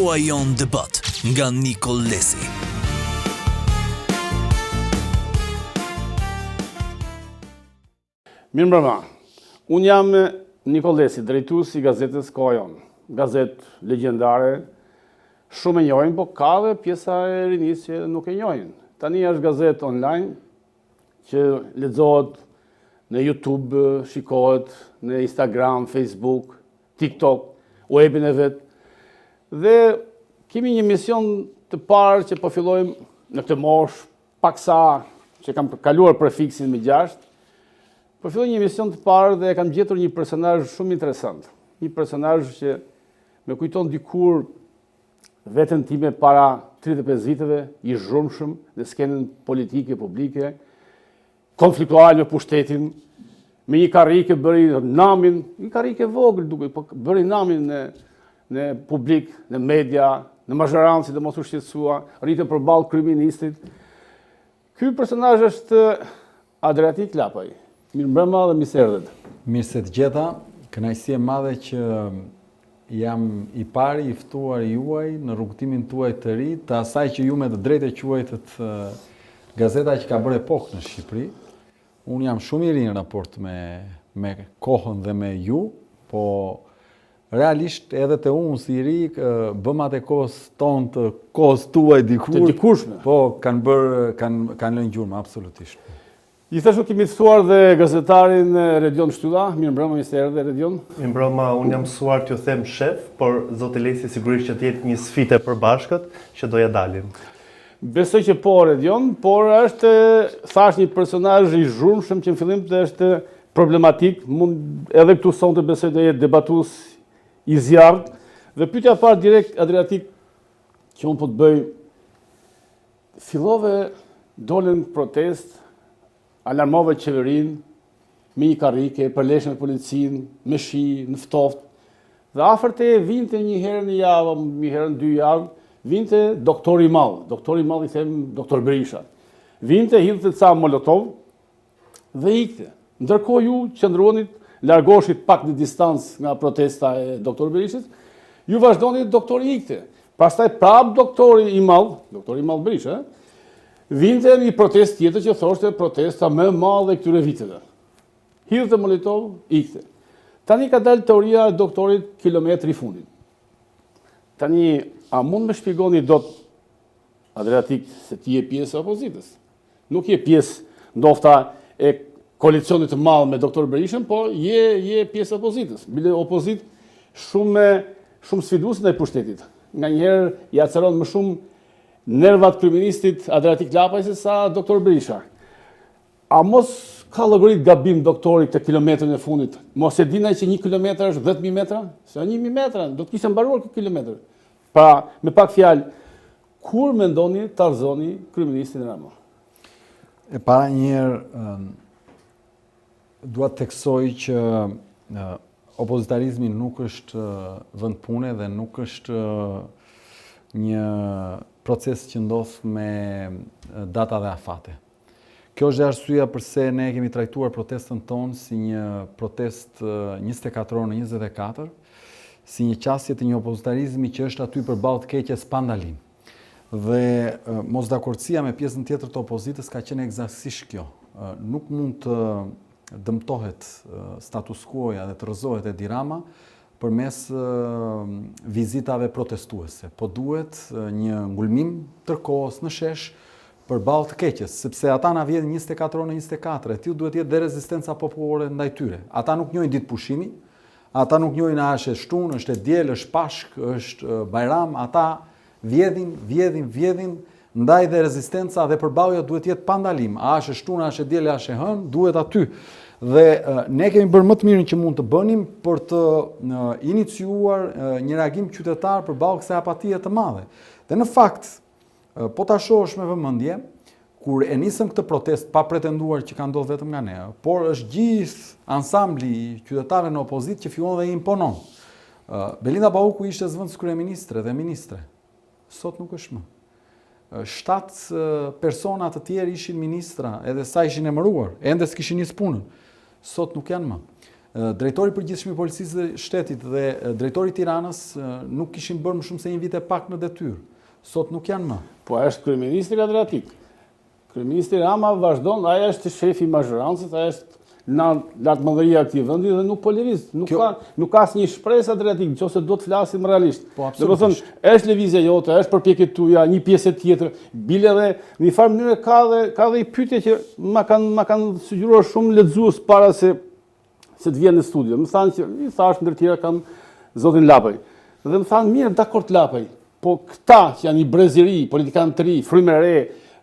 Skoajon Debat nga Nikol Lesi. Mirëmbrëma. Unë jam Nikol Lesi, drejtues i gazetës Skoajon. Gazetë legjendare, shumë e njohin, po ka dhe pjesa e rinisë që nuk e njohin. Tani është gazetë online që lexohet në YouTube, shikohet në Instagram, Facebook, TikTok, webin e vet. Dhe kemi një mision të parë që po fillojmë në këtë moshë, paksa që kam kaluar prefiksin me 6. Po filloj një mision të parë dhe kam gjetur një personazh shumë interesant. Një personazh që më kujton dikur veten time para 35 viteve, i zhurmshëm në skenën politike publike, konfliktual me pushtetin, me një karrikë bëri namin, një karrikë vogël duke, po bëri namin në publik, në media, në mazharancë dhe mos u shqetësua, rritë përballë kryeministit. Ky personazh është Adriatik Lapaj. Mirëmbrëma dhe mirë se erdhët. Mirë se të gjeta, kënaqësi e madhe që jam i pari i ftuar juaj në rrugtimin tuaj të ri, të asaj që ju me të drejtë quajtët gazeta që ka bërë epokë në Shqipëri. Unë jam shumë i ri në raport me kohën dhe me ju, po realisht edhe të unë si i ri bëm atë kohës tonë të kohës tuaj dikur. Të dikurshme. Po kanë lënë gjurmë, absolutisht. Gjithashtu kemi ftuar dhe gazetarin Redion Shtylla. Mirëmbrëma, mirë se erdhe Redion. Mirëmbrëma, unë jam mësuar t'ju them shef, por zoti Lesi sigurisht që të jetë një sfidë e përbashkët që doja dalim. Besoj që po Redion, por është thash një personazh i zhurmshëm që në fillim të është problematik, mund edhe këtu sonte besoj të jetë debatues i zjarrt. Dhe pyetja e parë direkt Adriatik që unë po të bëj, fillove dolën protestë, alarmove qeverinë, me një karrike, përleshën me policinë, me shi, në ftoftë. Dhe afërt e vinte një herë në javë, një herë në 2 javë, vinte doktori i madh. Doktori i madh i them doktor Berisha. Vinte, hidhte ca molotov dhe ikte. Ndërkohë ju qëndruonit, largoshit pak në distancë nga protesta e doktor Berishës, ju vazhdonit doktori ikte. Pastaj prap doktori i madh Berisha, vinte një protestë tjetër që thoshte protesta më e madhe këtyre viteve. Hidhte molotov, ikte. Tani ka dalë teoria e doktorit kilometri i fundit. Tani, a mund më shpjegoni dot Adriatik se ti je pjesë e opozitës? Nuk je pjesë ndofta e koalicionit të madh me doktor Berishën, po je pjesë e opozitës. Bile opozitë shumë sfiduese ndaj pushtetit. Nganjëherë i aceron më shumë nervat kryeministit Adriatik Lapaj se sa doktor Berisha. A mos ka llogarit gabim doktori këtë kilometrin e fundit? Mos e dinaj që 1 kilometër është 10.000 metra? Se 1.000 metra, do të kishte mbaruar këtë kilometër. Pra, me pak fjalë, kur mendoni të arëzoni kryeministin Rama? E para njëherë, dua të theksoj që opozitarizmi nuk është vend pune dhe nuk është një proces që ndodh me data dhe afate. Kjo është arsyeja pse ne kemi trajtuar protestën tonë si një protest 24 orë në 24, si një qasje të një opozitarizmi që është aty përballë të keqes pa ndalim. Dhe mosdakordësia me pjesën tjetër të opozitës ka qenë eksaktësisht kjo. Nuk mund të dëmtohet status quo-ja dhe të rrëzohet Edi Rama përmes vizitave protestuese. Po duhet një ngulmim tërkohës në shesh përballë të keqes, sepse ata na vjedhin 24 orë në 24, e tillë duhet jetë dhe rezistenca popullore ndaj tyre. Ata nuk njohin ditë pushimi, ata nuk njohin a është shtunë, është e diel, është pashk, është bajram, ata vjedhin, ndaj dhe rezistenca dhe përballja duhet jetë pa ndalim. A është shtunë, a është e diel, a është e hënë, duhet aty. Dhe ne kemi bërë më të mirën që mund të bënim për të iniciuar një reagim qytetar përballë kësaj apatie të madhe. Dhe në fakt, po ta shohësh me vëmendje, kur e nisëm këtë protest pa pretenduar që ka ndodhur vetëm nga ne, por është gjithë ansambli i qytetarëve në opozitë që fillon dhe i imponon. Belinda Bauku ishte zëvendës kryeministre dhe ministre. Sot nuk është më. 7 persona të tjerë ishin ministra, edhe sa ishin emëruar, ende s'kishin nisë punën. Sot nuk janë më. Drejtori i përgjithshëm i Policisë së Shtetit dhe drejtori i Tiranës nuk kishin bërë më shumë se 1 vit e pak në detyrë. Sot nuk janë më. Po është kryeministri Adriatik. Kryeministri Rama vazhdon, ai është shefi i mazhorancës, ai është në lartëmëndëria e këtij vendi dhe nuk po lëviz. Nuk ka asnjë shpresë Adriatik, nëse do të flasim realisht. Po absolutisht. Domethënë, është lëvizja jote, është përpjekjet tuaja, një pjesë tjetër, bile dhe në një farë mënyrë ka dhe i pyetje që ma kanë sugjeruar shumë lexues para se të vjen në studio. Më thanë që i thash ndër tjera kam zotin Lapaj. Dhe më thanë mirë, dakord Lapaj, po këta që janë i breziri, politikanë të ri, Frymë e Re,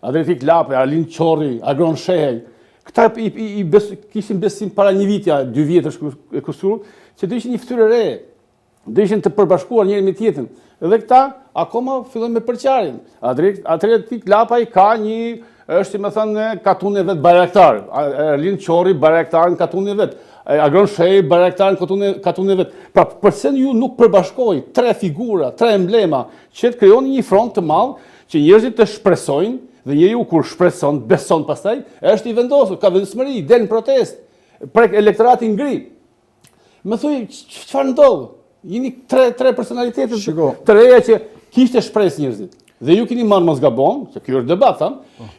Adriatik Lapaj, Arlind Qorri, Agron Shehej, këta kishin besim para 1 vitja, 2 vjetësh e kusur, që do ishin një fytyrë re, do ishin të përbashkuar njëri me tjetrin. Dhe këta akoma fillojnë me përqarjen. Adriatik Lapaj ka është më thënë katun e vet Bayraktar, Arlind Qorri Bayraktar në katun e vet, Agron Shehej Bayraktar në katun e vet. Pra përse ju nuk përbashkoj 3 figura, 3 emblema që të krijoni një front të madh që njerëzit të shpresojnë. Dhe njeriu kur shpreson, beson pastaj, është i vendosur, ka vendosmëri, del në protestë, prek elektorati ngri. Më thuaj, çfarë ndodh? Jeni 3 personalitete të reja që kishte shpresë njerëzit. Dhe ju keni marrë mos gabon, që ky është debat,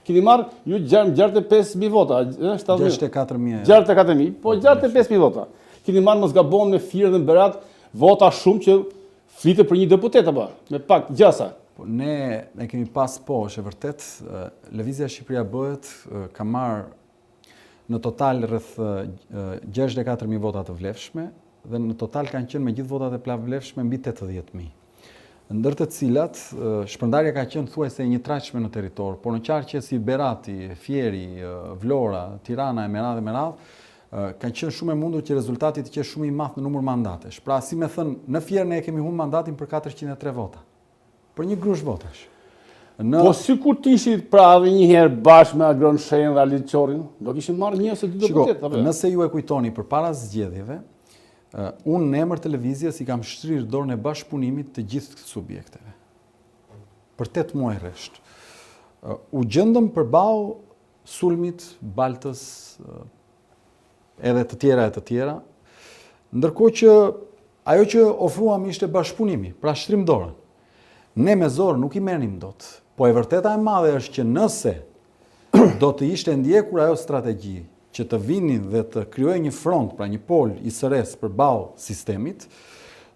keni marrë ju 65.000 vota, 64.000. 64.000, po 65.000 vota. Keni marrë mos gabon me firë dhe në berat vota shumë që flitet për një deputet apo, me pak gjasa. Ne kemi pas është e vërtet, Lëvizja Shqipëria Bëhet ka marrë në total rreth 64.000 vota të vlefshme dhe në total kanë qenë me gjithë votat e pavlefshme mbi 80.000. Ndër të cilat shpërndarja ka qenë thuajse një trajtshme në territor, por në qarqe si Berati, Fieri, Vlora, Tirana, e Meradh, kanë qenë shumë e mundur që rezultati të qenë shumë i madh në numër mandatesh. Pra si me thënë, në Fier ne kemi humbur mandatin për 403 vota. Për një grush votash. Po sikur të ishit pra edhe një herë bashkë me Agron Shehej dhe Arlind Qorrin, do kishin marrë 1 ose 2 deputet. Nëse ju e kujtoni përpara zgjedhjeve, unë në emër televizjes i kam shtrirë dorën e bashkëpunimit të gjithë subjekteve. Për 8 muaj rresht. U gjendëm përballë sulmit, Baltës, edhe të tjera, ndërkohë që ajo që ofruam ishte bashkëpunimi, pra shtrim dorën. Ne me zorë nuk i merrim dot, po e vërteta e madhe është që nëse do të ishte ndjekur ajo strategji që të vinin dhe të krijojë një front, pra një pol i SRS përballë sistemit,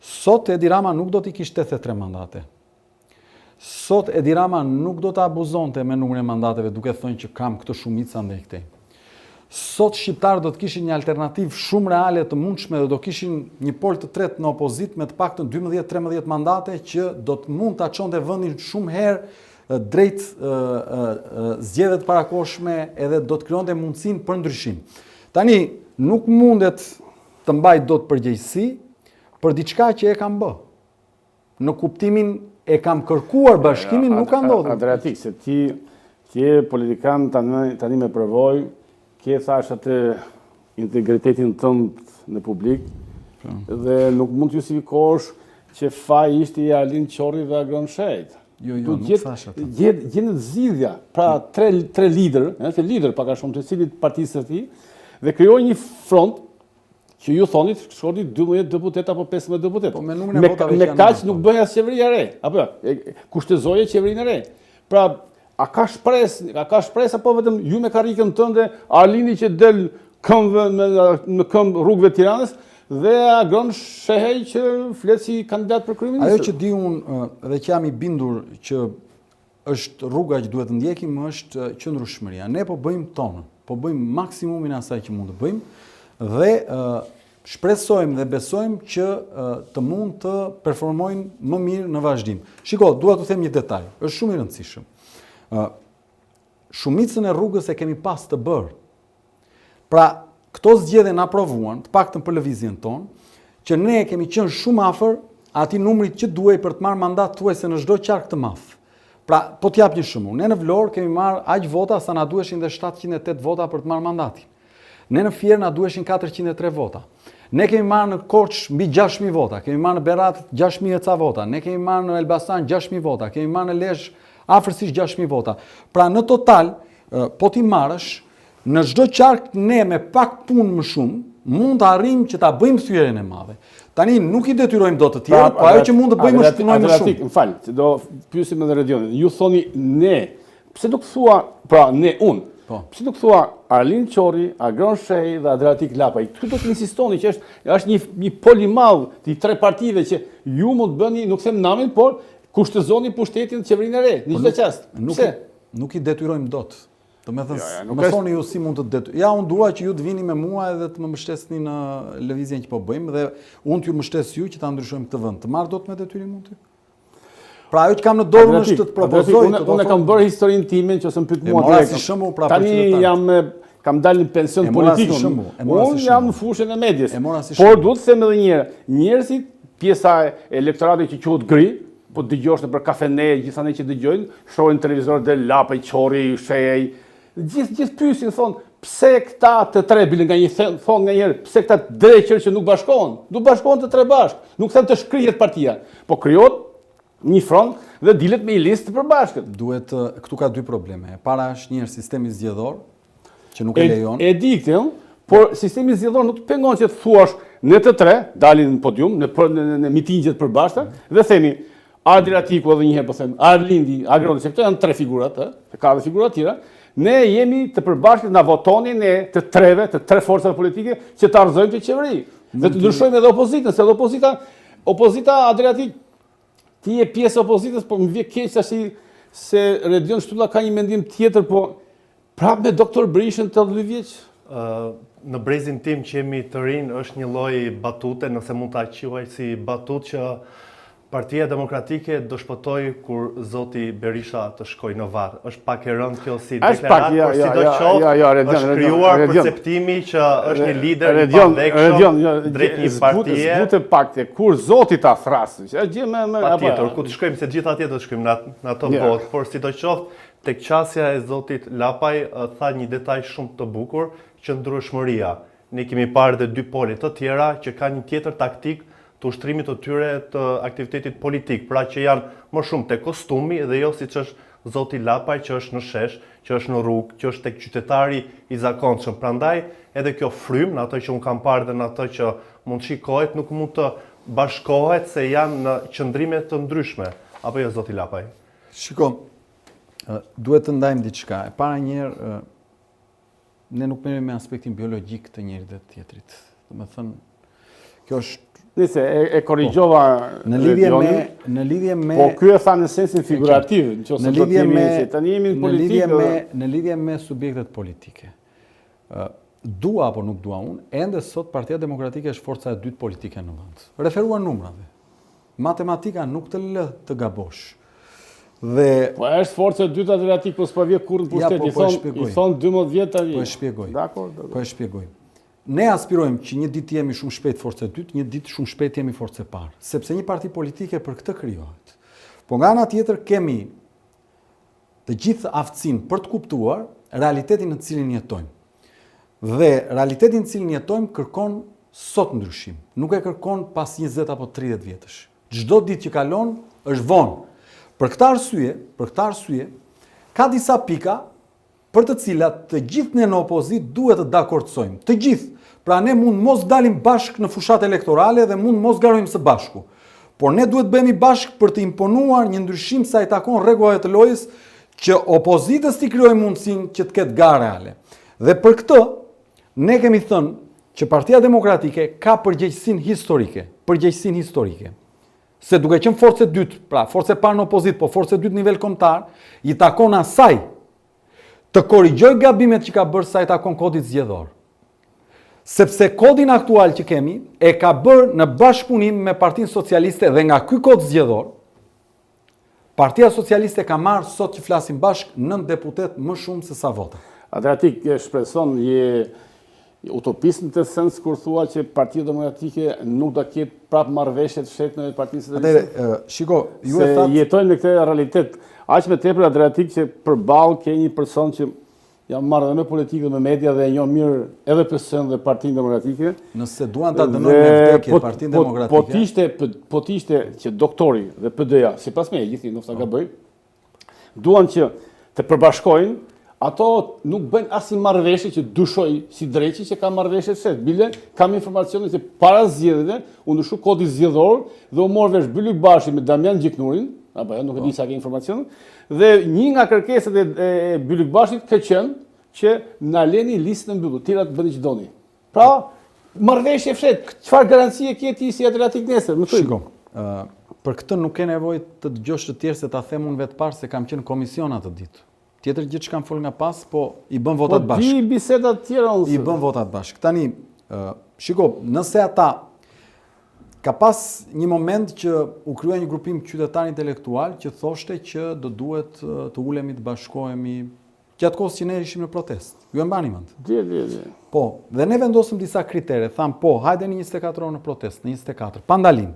sot Edi Rama nuk do t'i kishte 83 mandate. Sot Edi Rama nuk do të abuzonte me numrin e mandateve duke thënë që kam këtë shumica ndaj këtej. Sot shqiptarët do të kishin një alternativë shumë reale të mundshme dhe do kishin një pol të tretë në opozit me të paktën 12-13 mandate që do të mund ta çonte vendin shumë herë drejt zgjedhjeve të parakohshme edhe do të krijonte mundësinë për ndryshim. Tani nuk mundet të mbaj dot përgjegjësi për diçka që e kam bë. Në kuptimin e kam kërkuar bashkimin, nuk ka ndodhur. Adriatik, se ti je politikan tani me përvojë, ke thash atë integritetin tënd në publik dhe nuk mund të justifikosh që faji ishte i Arlind Qorri dhe Agron Shehej. Jo, nuk thash atë. Gjenë zgjidhja, pra 3 lider pak a shumë të cilit partisë së tij dhe krijoi një front që ju thonit shkoti 12 deputet apo 15 deputet. Po me numrin e votave me kaq nuk bëhet as qeveria e re, apo kushtëzoje qeverinë e re. Pra a ka shpresë apo vetëm ju me karrikën tënde, Arlindi që del në këmbë rrugëve të Tiranës dhe Agron Shehej që flet si kandidat për kryeminist? Ajo që di unë dhe që jam i bindur që është rruga që duhet të ndjekim është qëndrueshmëria. Ne po bëjmë tonën, po bëjmë maksimumin asaj që mund të bëjmë dhe shpresojmë dhe besojmë që të mund të performojnë më mirë në vazhdim. Shiko, dua të them një detaj, është shumë i rëndësishëm. Shumicën e rrugës e kemi pas të bërë. Pra, këto zgjedhje na provuan, të paktën për lëvizjen tonë, që ne kemi qenë shumë afër atij numrit që duhej për të marrë mandat thuajse në çdo qark të madh. Pra, po t'jap një shembull, ne në Vlorë kemi marrë aq vota sa na duheshin dhe 708 vota për të marrë mandatin. Ne në Fier na duheshin 403 vota. Ne kemi marrë në Korç mbi 6.000 vota, kemi marrë në Berat 6.000 e ca vota, ne kemi marrë në Elbasan 6.000 vota, kemi marrë në Lezhë afërsisht 6.000 vota. Pra në total, po ti marrësh, në çdo qark ne me pak punë më shumë, mund të arrijmë që ta bëjmë thyrjen e madhe. Tani nuk i detyrojmë dot të tjerë, po ajo që mund të bëjmë është të punojmë më shumë. Më fal, do pyesim edhe Redionin. Ju thoni ne, pse nuk thua, pra ne unë. Pse nuk thua Arlind Qorri, Agron Shej dhe Adriatik Lapaj? Këtu do të insistoni që është një pol i madh të 3 partive që ju mund të bëni, nuk them namin, por kushtëzoni pushtetin të qeverinë e re, në çdo çast. Pse? Nuk i detyrojmë dot. Do me thënë, më thoni ju si mund të detyrojmë. Ja, unë dua që ju të vini me mua edhe të më mbështesni në lëvizjen që po bëjmë dhe unë t'ju mbështes ju që ta ndryshojmë këtë vend. Të marr dot me detyrim mund ty? Pra ajo që kam në dorë është të të propozoj. Unë kam bërë historinë time që ose më pyet mua direkt. Si shembull pra për tani kam dalë në pension politik. Unë jam në fushën e medias. Por duhet të them edhe një herë, njerëzit, pjesa e elektoratit që quhet gri, po dëgjosh nëpër kafene, gjithanë që dëgjojnë, shohin televizor dhe Lapaj, Qorri, Shej, gjithë pyesin thonë, pse këta të 3 bilin nga një thonë nga njerë, pse këta dreqër që nuk bashkohen? Nuk bashkohen të 3 bashkë. Nuk them të shkrihet partia, po krijohet një front dhe dilet me një listë të përbashkët. Duhet, këtu ka 2 probleme. Para është një sistemi zgjedhor që nuk e lejon. E di këtë, por sistemi zgjedhor nuk të pengon që të thuash në të 3, dalin në podium, në mitingjet përbashkëta dhe themi Adriatiku edhe një herë po them, Arlindi, Agroni, se këto janë 3 figurat, ka dhe figurat tjera. Ne jemi të përbashkët, na votoni ne të 3-ve, të 3 forcat politike që të arëzojmë të qeveri. Dhe të ndryshojmë edhe opozitën, se edhe opozita Adriatik, ti je pjesë opozitës, por më vje keq tash se Redion Shtylla ka një mendim tjetër, po prapë me doktor Berishën të 12 vjeç. Në brezin tim që jemi të rinë është një lloj batute, nëse mund ta quaj si batutë që Partia Demokratike do shpëtoj kur zoti Berisha të shkoj në varr. Është pak e rëndë kjo si deklarat, por sidoqoftë është krijuar perceptimi që është një lider i pavlefshëm drejt një partie. Zbutë pak te kur zoti ta thrasë. Patjetër, ku të shkojmë se gjithë atje do të shkojmë në ato botë, por sidoqoftë tek qasja e zotit Lapaj tha një detaj shumë të bukur, qëndrueshmëria. Ne kemi parë dhe 2 pole të tjera që kanë një tjetër taktik të ushtrimit të tyre të aktivitetit politik, pra që janë më shumë te kostumi dhe jo siç është zoti Lapaj që është në shesh, që është në rrugë, që është tek qytetari i zakonshëm. Prandaj edhe kjo frym, në ato që un kam parë dhe në ato që mund shikohet, nuk mund të bashkohet se janë në qëndrime të ndryshme, apo jo zoti Lapaj. Shiko, duhet të ndajmë diçka. E para njëherë ne nuk merrem me aspektin biologjik të njërit dhe të tjetrit. Domethënë, kjo është Nëse e korrigjova në lidhje me po ky e tha në sensin figurativ, nëse do të themi se tani jemi në politikë, në lidhje me subjektet politike. Dua apo nuk dua unë, ende sot Partia Demokratike është forca e dytë politike në vend. Referuar numrave. Matematika nuk të lë të gabosh. Dhe po është forca e dytë Adriatik, po s'po vjen kurrë në pushtet, i thon 12 vjet tani. Po e shpjegoj. Dakor. Po e shpjegoj. Ne aspirojmë që një ditë jemi shumë shpejt forcë e dytë, një ditë shumë shpejt jemi forcë e parë, sepse një parti politike për këtë krijohet. Po nga ana tjetër kemi të gjithë aftësinë për të kuptuar realitetin në të cilin jetojmë. Dhe realitetin në të cilin jetojmë kërkon sot ndryshim, nuk e kërkon pas 20 apo 30 vjetësh. Çdo ditë që kalon është vonë. Për këtë arsye, ka disa pika për të cilat të gjithë ne në opozit duhet të dakordësojmë. Të gjithë. Pra ne mund mos dalim bashkë në fushat elektorale dhe mund mos garojmë së bashku. Por ne duhet bëhemi bashkë për të imponuar një ndryshim sa i takon rregullave të lojës që opozitës t'i krijojë mundësinë që të ketë garë reale. Dhe për këtë ne kemi thënë që Partia Demokratike ka përgjegjësinë historike. Se duke qenë forcë e dytë, pra forcë e parë në opozit, po forcë e dytë në nivel kombëtar, i takon asaj të korrigjoj gabimet që ka bërë sa i takon kodit zgjedhor. Sepse kodin aktual që kemi e ka bërë në bashkëpunim me Partinë Socialiste dhe nga ky kod zgjedhor, Partia Socialiste ka marrë sot që flasim bashkë 9 deputet më shumë se sa vota. Adriatik shpreson je utopist në të sens kur thua që Partia Demokratike nuk do ketë prapë marrëveshje të fshehtë në Partinë Socialiste. Atëherë, shiko, ju e thatë jetojnë në këtë realitet. Aq me tepër Adriatik që përballë ke një person që jam marrë dhe me politikë dhe me media dhe e njoh mirë edhe PS-n dhe Partinë Demokratike. Nëse duan ta dënojnë me vdekje Partinë Demokratike. Po t'ishte që doktori dhe PD-ja, sipas me gjithë nofta gaboj, duan që të përbashkojnë ato nuk bëjnë asnjë marrëveshje që dushoj si dreqi që ka marrëveshje se bile kam informacione se para zgjedhjeve unë shu kodi zgjedhor dhe u mor vesh Bylyk Bashi me Damian Gjiknurin, apo jo, nuk e di sa ke informacion, dhe një nga kërkesat e Bylyk Bashit ka qenë që na leni listën e mbyllur, tirat bëni që doni. Pra, marrëveshje fshet, çfarë garancie ke ti si Adriatik nesër? Më thuaj. Shiko, për këtë nuk ke nevojë të dëgjosh të tjerë se ta them unë vetë parë se kam qenë komisiona të ditë. Tjetër gjë që kam fol nga pas, po i bën votat bashkë. Po di bisedat tjera ose. I bën votat bashkë. Tani, shiko, nëse ata ka pas një moment që u krye një grupim qytetar intelektual që thoshte që do duhet të ulemi të bashkohemi gjatë kohës që ne ishim në protest. Ju e mbani mend? Di. Po, dhe ne vendosëm disa kritere, tham po, hajde në 24 orë në protest, në 24, pa ndalim.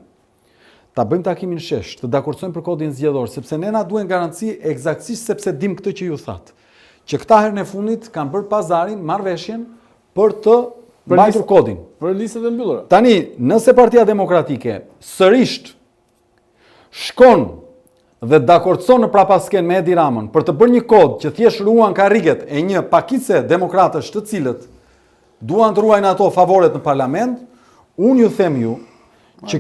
Ta bëjmë takimin shesh, të dakurcojmë për kodin zgjedhor, sepse ne na duhen garanci eksaktësisht sepse dim këtë që ju thatë. Që këta herën e fundit kanë bërë pazarin, marrëveshjen për të mbajtur kodin. Për listët e mbyllura. Tani, nëse Partia Demokratike sërisht shkon dhe dakurcon në prapasken me Edi Ramën për të bërë një kod që thjesht ruan karriget e një pakice demokratësh të cilët duan të ruajnë ato favoret në parlament, unë ju them ju që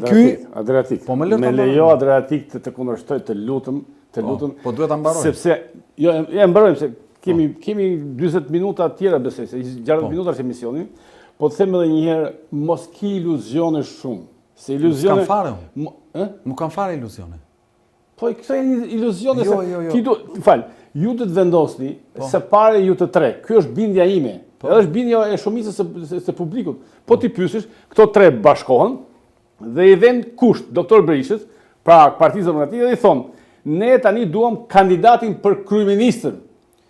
Adriatik. Po me lejo Adriatik të kundërshtoj të lutëm, po duhet ta mbaroj. Sepse jo e mbarojmë se kemi 40 minuta tjera besoj se 60 minuta është emisioni, po të them edhe një herë mos ki iluzione shumë. Se iluzione Nuk kam fare iluzione. Po këto janë iluzione Jo. ti ju do të vendosni se pare ju të tre. Ky është bindja ime. Edhe është bindja e shumicës së publikut. Po ti pyesësh, këto tre bashkohen dhe i dhen kusht doktor Berishës, pra Partisë Demokratike, dhe i thonë, ne tani duam kandidatin për kryeministër.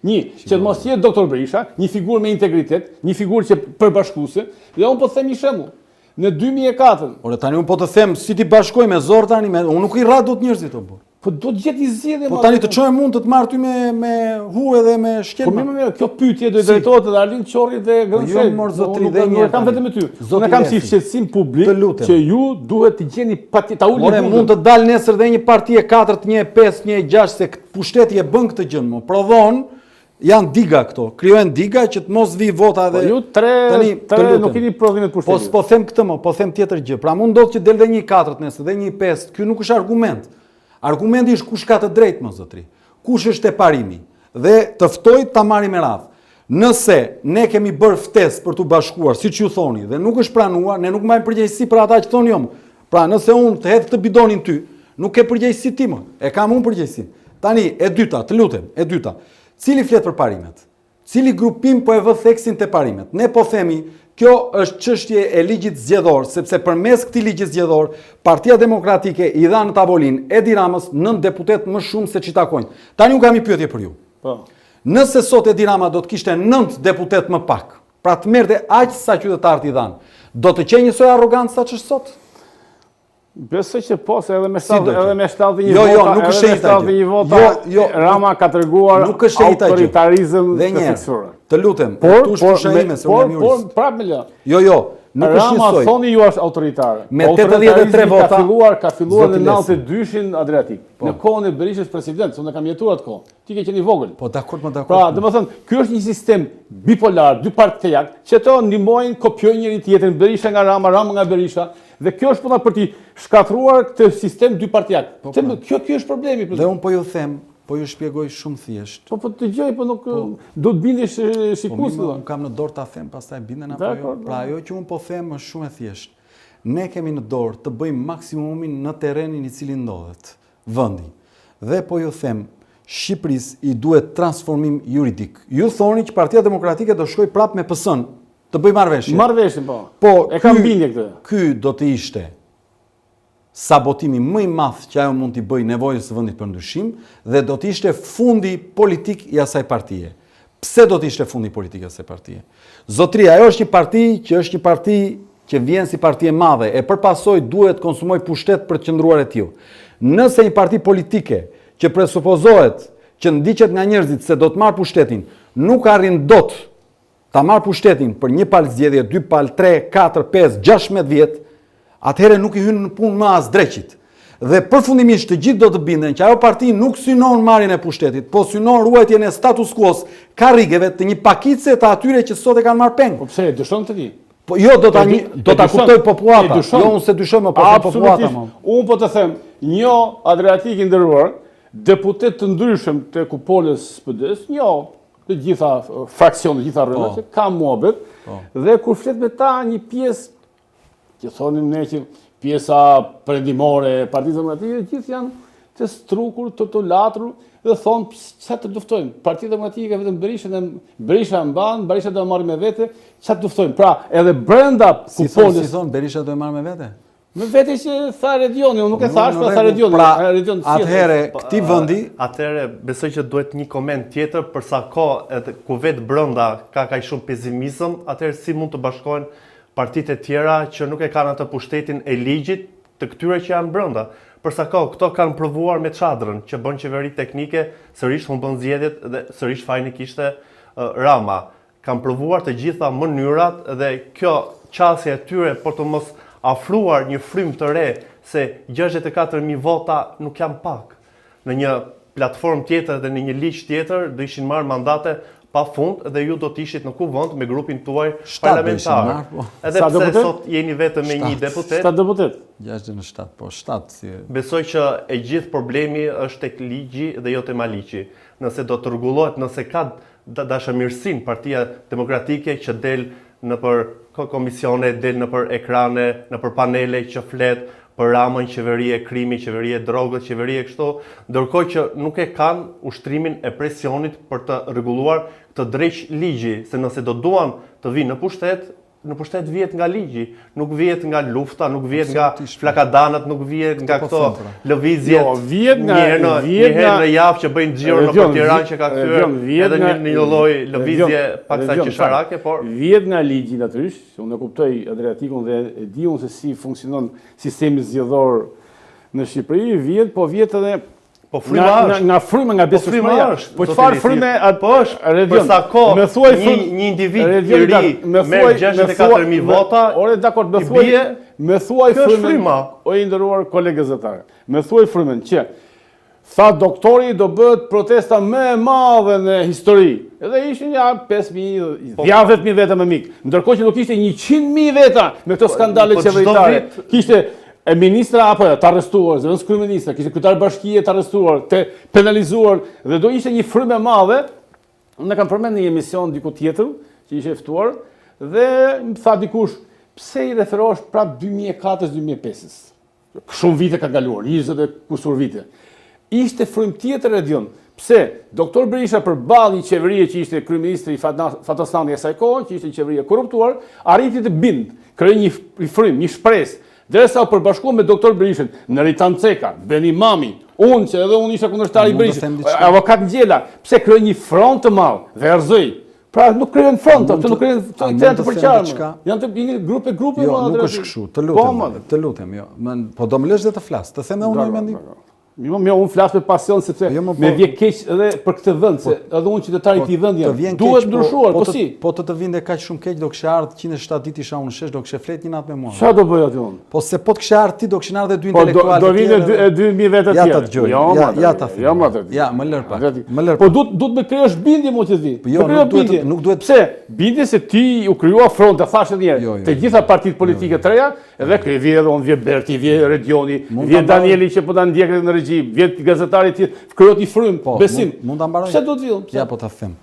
Që mos jetë doktor Berisha, një figurë me integritet, një figurë që përbashkuese, dhe unë po të them një shembull. Në 2004. Ore tani unë po të them si ti bashkoj me zor tani, unë nuk i ra dot njerëzit o burr. Po do të gjet i zgjedhje. Po tani të çojmë mund të të marr ty me hu edhe me shkel. Po mirë, kjo pyetje do i drejtohet edhe Arlin Qorrit dhe Grënçel. Jo mor zotri dhe një. Kam vetëm me ty. Unë kam si shqetësim publik që ju duhet të gjeni ta ulni. Ore mund të dalë nesër dhe një parti e 4, një e 5, një e 6 se pushteti e bën këtë gjë më. Prodhon janë diga këto, krijojnë diga që të mos vi vota dhe ju tre nuk keni prodhime të pushtetit. Po them këtë më, po them tjetër gjë. Pra mund ndodh që del dhe një 4 nesër dhe një 5. Ky nuk është argument. Argumenti është kush ka të drejtë më zotri. Kush është e parimi dhe të ftoj ta marrim me radhë. Nëse ne kemi bërë ftesë për t'u bashkuar, siç ju thoni, dhe nuk është pranuar, ne nuk mbajmë përgjegjësi për ata që thonë jo. Pra nëse unë të hedh këtë bidonin ty, nuk ke përgjegjësi ti më. E kam unë përgjegjësinë. Tani e dyta, të lutem, e dyta. Cili flet për parimet? Cili grupim po e vë theksin te parimet? Ne po themi, kjo është çështje e ligjit zgjedhor, sepse përmes këtij ligji zgjedhor, Partia Demokratike i dha në tavolinë Edi Ramës 9 deputet më shumë se ç'i takojnë. Tani un kam një pyetje për ju. Po. Nëse sot Edi Rama do të kishte 9 deputet më pak, pra të merrte aq sa qytetarët i dhanë, do të qenë njësoj arrogancë sa ç'është sot? Besoj që po, se edhe me 71 vota, Rama ka treguar autoritarizëm të fiksuar. Të lutem, tu shpusha ime se unë jam jurist. Por, prap me lë. Jo, nuk është Rama njësoj. thoni ju është autoritare. Me 83 vota ka filluar në 92-shin Adriatik. Në kohën e Berishës president, unë kam jetuar atë kohë. Ti ke qenë i vogël. Po dakord, më dakord. Pra, domethënë, ky është një sistem bipolar, dy partijak, që ato ndihmojnë, kopjojnë njëri tjetrin, Berisha nga Rama, Rama nga Berisha. Dhe kjo është puna për t'i shkatruar këtë sistem dy partijak. Kjo është problemi. Dhe unë po ju them, po ju shpjegoj shumë thjesht. Po të gjej, po nuk do të bindesh shikues. Po unë kam në dorë ta them, pastaj binden apo jo. Pra ajo që unë po them është shumë e thjeshtë. Ne kemi në dorë të bëjmë maksimumin në terrenin i cili ndodhet vendi. Dhe po ju them, Shqipërisë i duhet transformim juridik. Ju thoni që Partia Demokratike do shkojë prapë me PS-n. Të bëj marrëveshje. Marrëveshje, po. Po, e kam bindje këtë. Ky do të ishte sabotimi më i madh që ajo mund t'i bëjë nevojës së vendit për ndryshim dhe do të ishte fundi politik i asaj partie. Pse do të ishte fundi politik i asaj partie? Zotria, ajo është një parti që vjen si parti e madhe e përpasoj duhet konsumoj pushtet për të qëndruar e tillë. Nëse një parti politike që presupozohet që ndiqet nga njerëzit se do të marrë pushtetin, nuk arrin dot ta marrë pushtetin për një palë zgjedhje, 2 palë, 3, 4, 5, 16 vjet, atëherë nuk i hyn në punë më as dreqit. Dhe përfundimisht të gjithë do të binden që ajo parti nuk synon marrjen e pushtetit, po synon ruajtjen e status quo-s karrigeve të një pakicë të atyre që sot e kanë marrë peng. Po pse e dyshon të ti? Po jo, do ta kuptoj popullata. Jo, unë se dyshoj më, po popullata më. Unë po të them, një Adriatik i nderuar, deputet të ndryshëm të kupolës SPD-s, të gjitha fraksionet, të gjitha rrëmet, ka muhabet, dhe kur flet me ta një pjesë, që thonim ne që pjesa perëndimore, Partisë Demokratike, gjithë janë të strukur, të latru, dhe thonë, çfarë të luftojmë? Partia Demokratike vetëm Berisha mban, Berisha do marrë me vete, çfarë të luftojmë? Pra, edhe brenda kupolës. Si thonë, Berisha do marrë me vete? Me vete që tha Redioni, unë nuk e thash, pra tha Redioni. Pra, atëhere, këti vendi... Atëhere, besoj që duhet një koment tjetër, përsa edhe ku vetë brenda ka kaq shumë pesimizëm, atëhere si mund të bashkohen partitë e tjera që nuk e kanë atë pushtetin e ligjit të këtyre që janë brenda. Përsa këto kanë provuar me çadrën, që bën qeveri teknike, sërish më bën zgjedhjet dhe sërish fajin e kishte Rama. Kanë provuar të gjitha mënyrat dhe kjo qasje e tyre për të mos afruar një frym të re se 64.000 vota nuk janë pak. Në një platformë tjetër dhe në një ligj tjetër do ishin marrë mandate pa fund dhe ju do të ishit në kuvend me grupin tuaj parlamentar. Edhe pse sot jeni vetëm me një deputet. 7 deputet. 67, po 7 si. Besoj që e gjithë problemi është tek ligji dhe jo te maliqi. Nëse do të rregullohet, nëse ka dashamirësinë Partia Demokratike që del në për komisione, del në për ekrane, në për panele që flet për Ramën, qeveri e krimi, qeveri e drogët, qeveri e kështu, ndërkohë që nuk e kanë ushtrimin e presionit për të rregulluar të drejt ligji, se nëse do duan të vinë në pushtet vihet nga ligji, nuk vihet nga lufta, nuk vihet nga flakadanët, nuk vihet nga këto lëvizjet. Një herë në javë që bëjnë xhiro në Tiranë që ka kthyer edhe një lloj lëvizje paksa qesharake, por vihet nga ligji natyrisht. Unë e kuptoj Adriatikun dhe e di unë se si funksionon sistemi zgjedhor në Shqipëri, vihet edhe nga fryma nga besueshmëria. Po çfarë fryme apo është? Për sa kohë një individ i ri merr 64.000 vota, ore dakord, më thuaj fryma. O i nderuar kolegë zotare. Më thuaj frymën që tha doktori do bëhet protesta më e madhe në histori. Edhe ishin ja 5.000, 10.000 veta me mik. Ndërkohë që do kishte 100.000 veta me këto skandale qeveritare. Kishte e ministra apo të arrestuar, zëvendës kryeministra, kishte kryetar bashkie të arrestuar, të penalizuar dhe do ishte një frymë e madhe. Unë kam përmendur në një emision diku tjetër që ishte ftuar dhe më tha dikush, pse i referohesh prap 2004-2005? Shumë vite ka kaluar, 20 e kusur vite. Ishte frymë tjetër Redion. Pse? Doktor Berisha përballë një qeverie që ishte kryeministri Fatosani e asaj kohe, që ishte një qeveri e korruptuar, arriti të krijoi një frymë, një shpresë. Derisa u përbashkuan me doktor Berishën, në Ritan Ceka, Beni Mami, unë që edhe unë isha kundërshtar i Berishës, avokat Ngjela, pse krijoi një front të madh dhe erzoi. Pra nuk krijon front, ato nuk krijon të përqarme. Janë të grupe. Jo, nuk është kështu, të lutem, jo. Po do më lësh dhe të flas, të them unë një mendim. Unë flas me pasion sepse me vje keq edhe për këtë vend, se edhe unë qytetari i këtij vendi jam. Duhet ndryshuar, po si? Po të vinte kaq shumë keq do kisha ardhur 107 ditë isha unë shesh, do kishe flet një natë me mua. Çfarë do bëj aty unë? Po se po të kisha ardhur ti do kishin ardhur 2 intelektualë. Po do vinë 2.000 veta të tjerë. Ja ta them. Ja, më lër pak. Po duhet me krijosh bindje mo që ti. Jo, nuk duhet. Pse? Bindje se ti u krijua front, e thash edhe një. Të gjitha partitë politike të reja, edhe vjen edhe unë, vjen Berti, vjen Redioni, vjen Danieli që po ta ndjekët në regji, vjen gazetari tjetër, krijohet i frymë, besim. Mund ta mbaroj. Pse do të villë? Ja po ta them.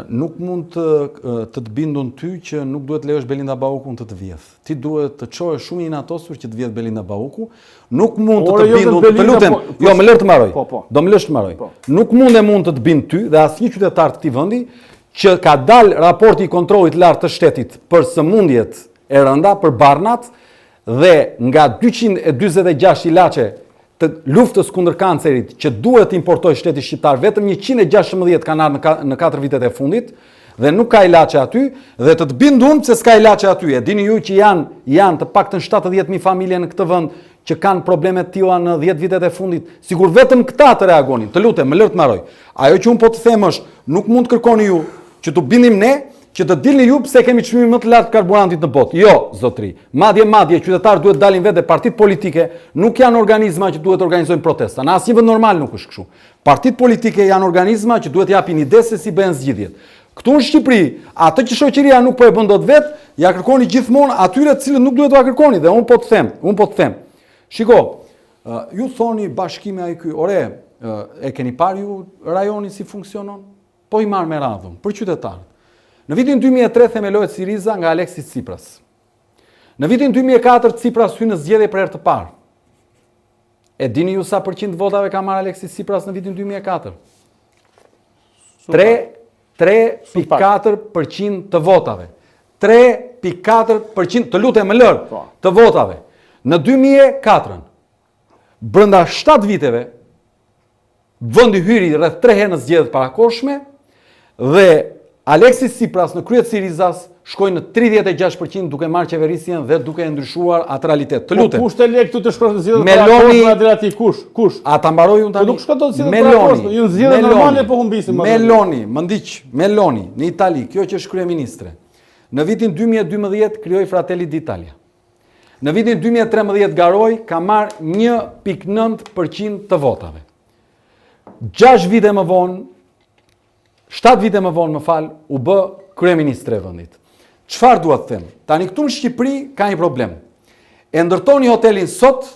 Nuk mund të bindun ty që nuk duhet lejosh Belinda Baukun të vjedh. Ti duhet të çohesh shumë i inatosur që të vjedh Belinda Bauku. Nuk mund të bindun, të lutem. Jo, më lër të mbaroj. Do më lësh të mbaroj. Nuk mund të të bind ty dhe asnjë qytetar të këtij vendi që ka dal raporti i kontrollit lart të shtetit për sëmundjet e rënda, për barnat dhe nga 246 ilaçe të luftës kundër kancerit që duhet të importoj shteti shqiptar, vetëm 116 kanë ardhur në 4 vitet e fundit dhe nuk ka ilaçe aty dhe të bindun pse s'ka ilaçe aty. E dini ju që janë të paktën 70.000 familje në këtë vend që kanë probleme të tilla në 10 vitet e fundit. Sigur vetëm këta të reagonin. Të lutem, më lër të mbaroj. Ajo që un po të them është, nuk mund të kërkoni ju që të bindim ne që të dilni ju pse kemi çmimin më të lartë karburantit në botë. Jo, zotri. Madje qytetarët duhet dalin vetë, partitë politike nuk janë organizma që duhet organizojnë protesta. Në asnjë vend normal nuk është kështu. Partitë politike janë organizma që duhet japin ide se si bëhen zgjidhjet. Këtu në Shqipëri, atë që shoqëria nuk po e bën dot vetë, ja kërkoni gjithmonë atyre të cilët nuk duhet t'ua kërkoni dhe unë po të them. Shiko, ju thoni bashkimi ai ky, ore, e keni parë ju rajoni si funksionon? Po i marr me radhën për qytetarët. Në vitin 2003 themelohet Siriza nga Aleksis Tsipras. Në vitin 2004 Tsipras hyn në zgjedhje për herë të parë. E dini ju sa përqind votave ka marrë Aleksis Tsipras në vitin 2004? 3,4% të votave. 3,4% të lutem më lër të votave. Në 2004, brenda 7 viteve, vendi hyri rreth 3 herë në zgjedhjet parakohshme dhe Aleksis Tsipras në kryet Sirizas shkoi në 36% duke marrë qeverisjen dhe duke ndryshuar atë realitet. Të lutem. Kush të lek këtu të shkruaj zgjedhjet parakohshme Adriatik? Kush? A ta mbaroj unë tani? Po nuk shkon dot zgjedhjet parakohshme, ju zgjedhje normale po humbisim. Meloni në Itali, kjo që është kryeministre. Në vitin 2012 krijoi Fratelli d'Italia. Në vitin 2013 garoi ka marrë 1,9% të votave. 6 vite më vonë, 7 vite më vonë, u bë kryeministre e vendit. Çfarë dua të them? Tani këtu në Shqipëri ka një problem. E ndërtoni hotelin sot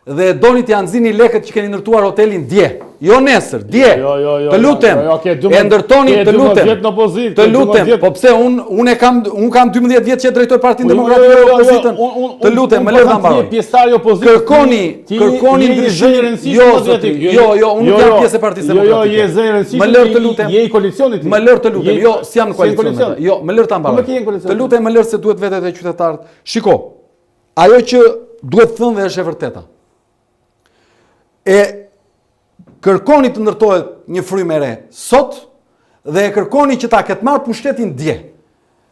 dhe e doni t'ja nxini lekët që keni ndërtuar hotelin dje. Jo nesër, dje. Të lutem. E ndërtoni, të lutem. Po pse unë kam 12 vjet që drejtoj Partinë Demokratike dhe Opozitën. Të lutem, më lër ta mbaroj. Kërkoni ndryshim. Jo, unë nuk jam pjesë e Partisë Demokratike. Je zë rëndësishme. Më lër të lutem. Je i koalicionit. Më lër të lutem. Jo, s'jam në koalicion. Jo, më lër ta mbaroj. Të lutem, më lër se duhet vetë të qytetarët. Shiko, ajo që duhet thënë dhe është e vërteta. E kërkoni të ndërtohet një frymë e re sot dhe e kërkoni që ta ketë marrë pushtetin dje.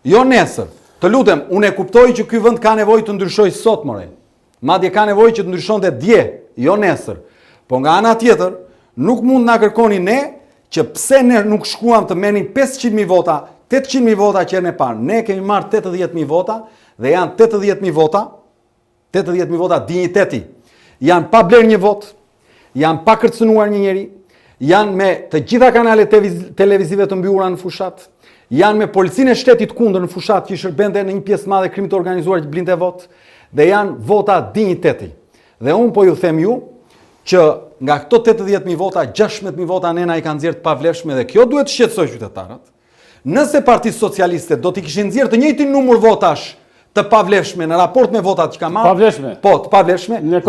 Jo nesër. Të lutem, unë e kuptoj që ky vend ka nevojë të ndryshojë sot, more. Madje ka nevojë që të ndryshonte dje, jo nesër. Po nga ana tjetër, nuk mund na kërkoni ne që pse ne nuk shkuam të merrnin 500.000 vota, 800.000 vota që ne parë. Ne kemi marrë 80.000 vota dhe janë 80.000 vota, 80.000 vota dinjiteti. Janë pa bler një votë. Janë pa kërcënuar një njeri, janë me të gjitha kanalet televizive të mbyllura në fushat, janë me policinë e shtetit kundër në fushat që shërbente në një pjesë madhe krimit të organizuar që blinte votë, dhe janë vota dinjiteti. Dhe unë po ju them ju që nga këto 80.000 vota, 16.000 vota nena i kanë nxjerrë të pavlefshme dhe kjo duhet të shqetësoj qytetarët. Nëse Partisë Socialiste do t'i kishin nxjerrë të njëjtin numër votash të pavlefshme në raport me votat që ka marrë. Pavlefshme. Po, të pavlefshme. Në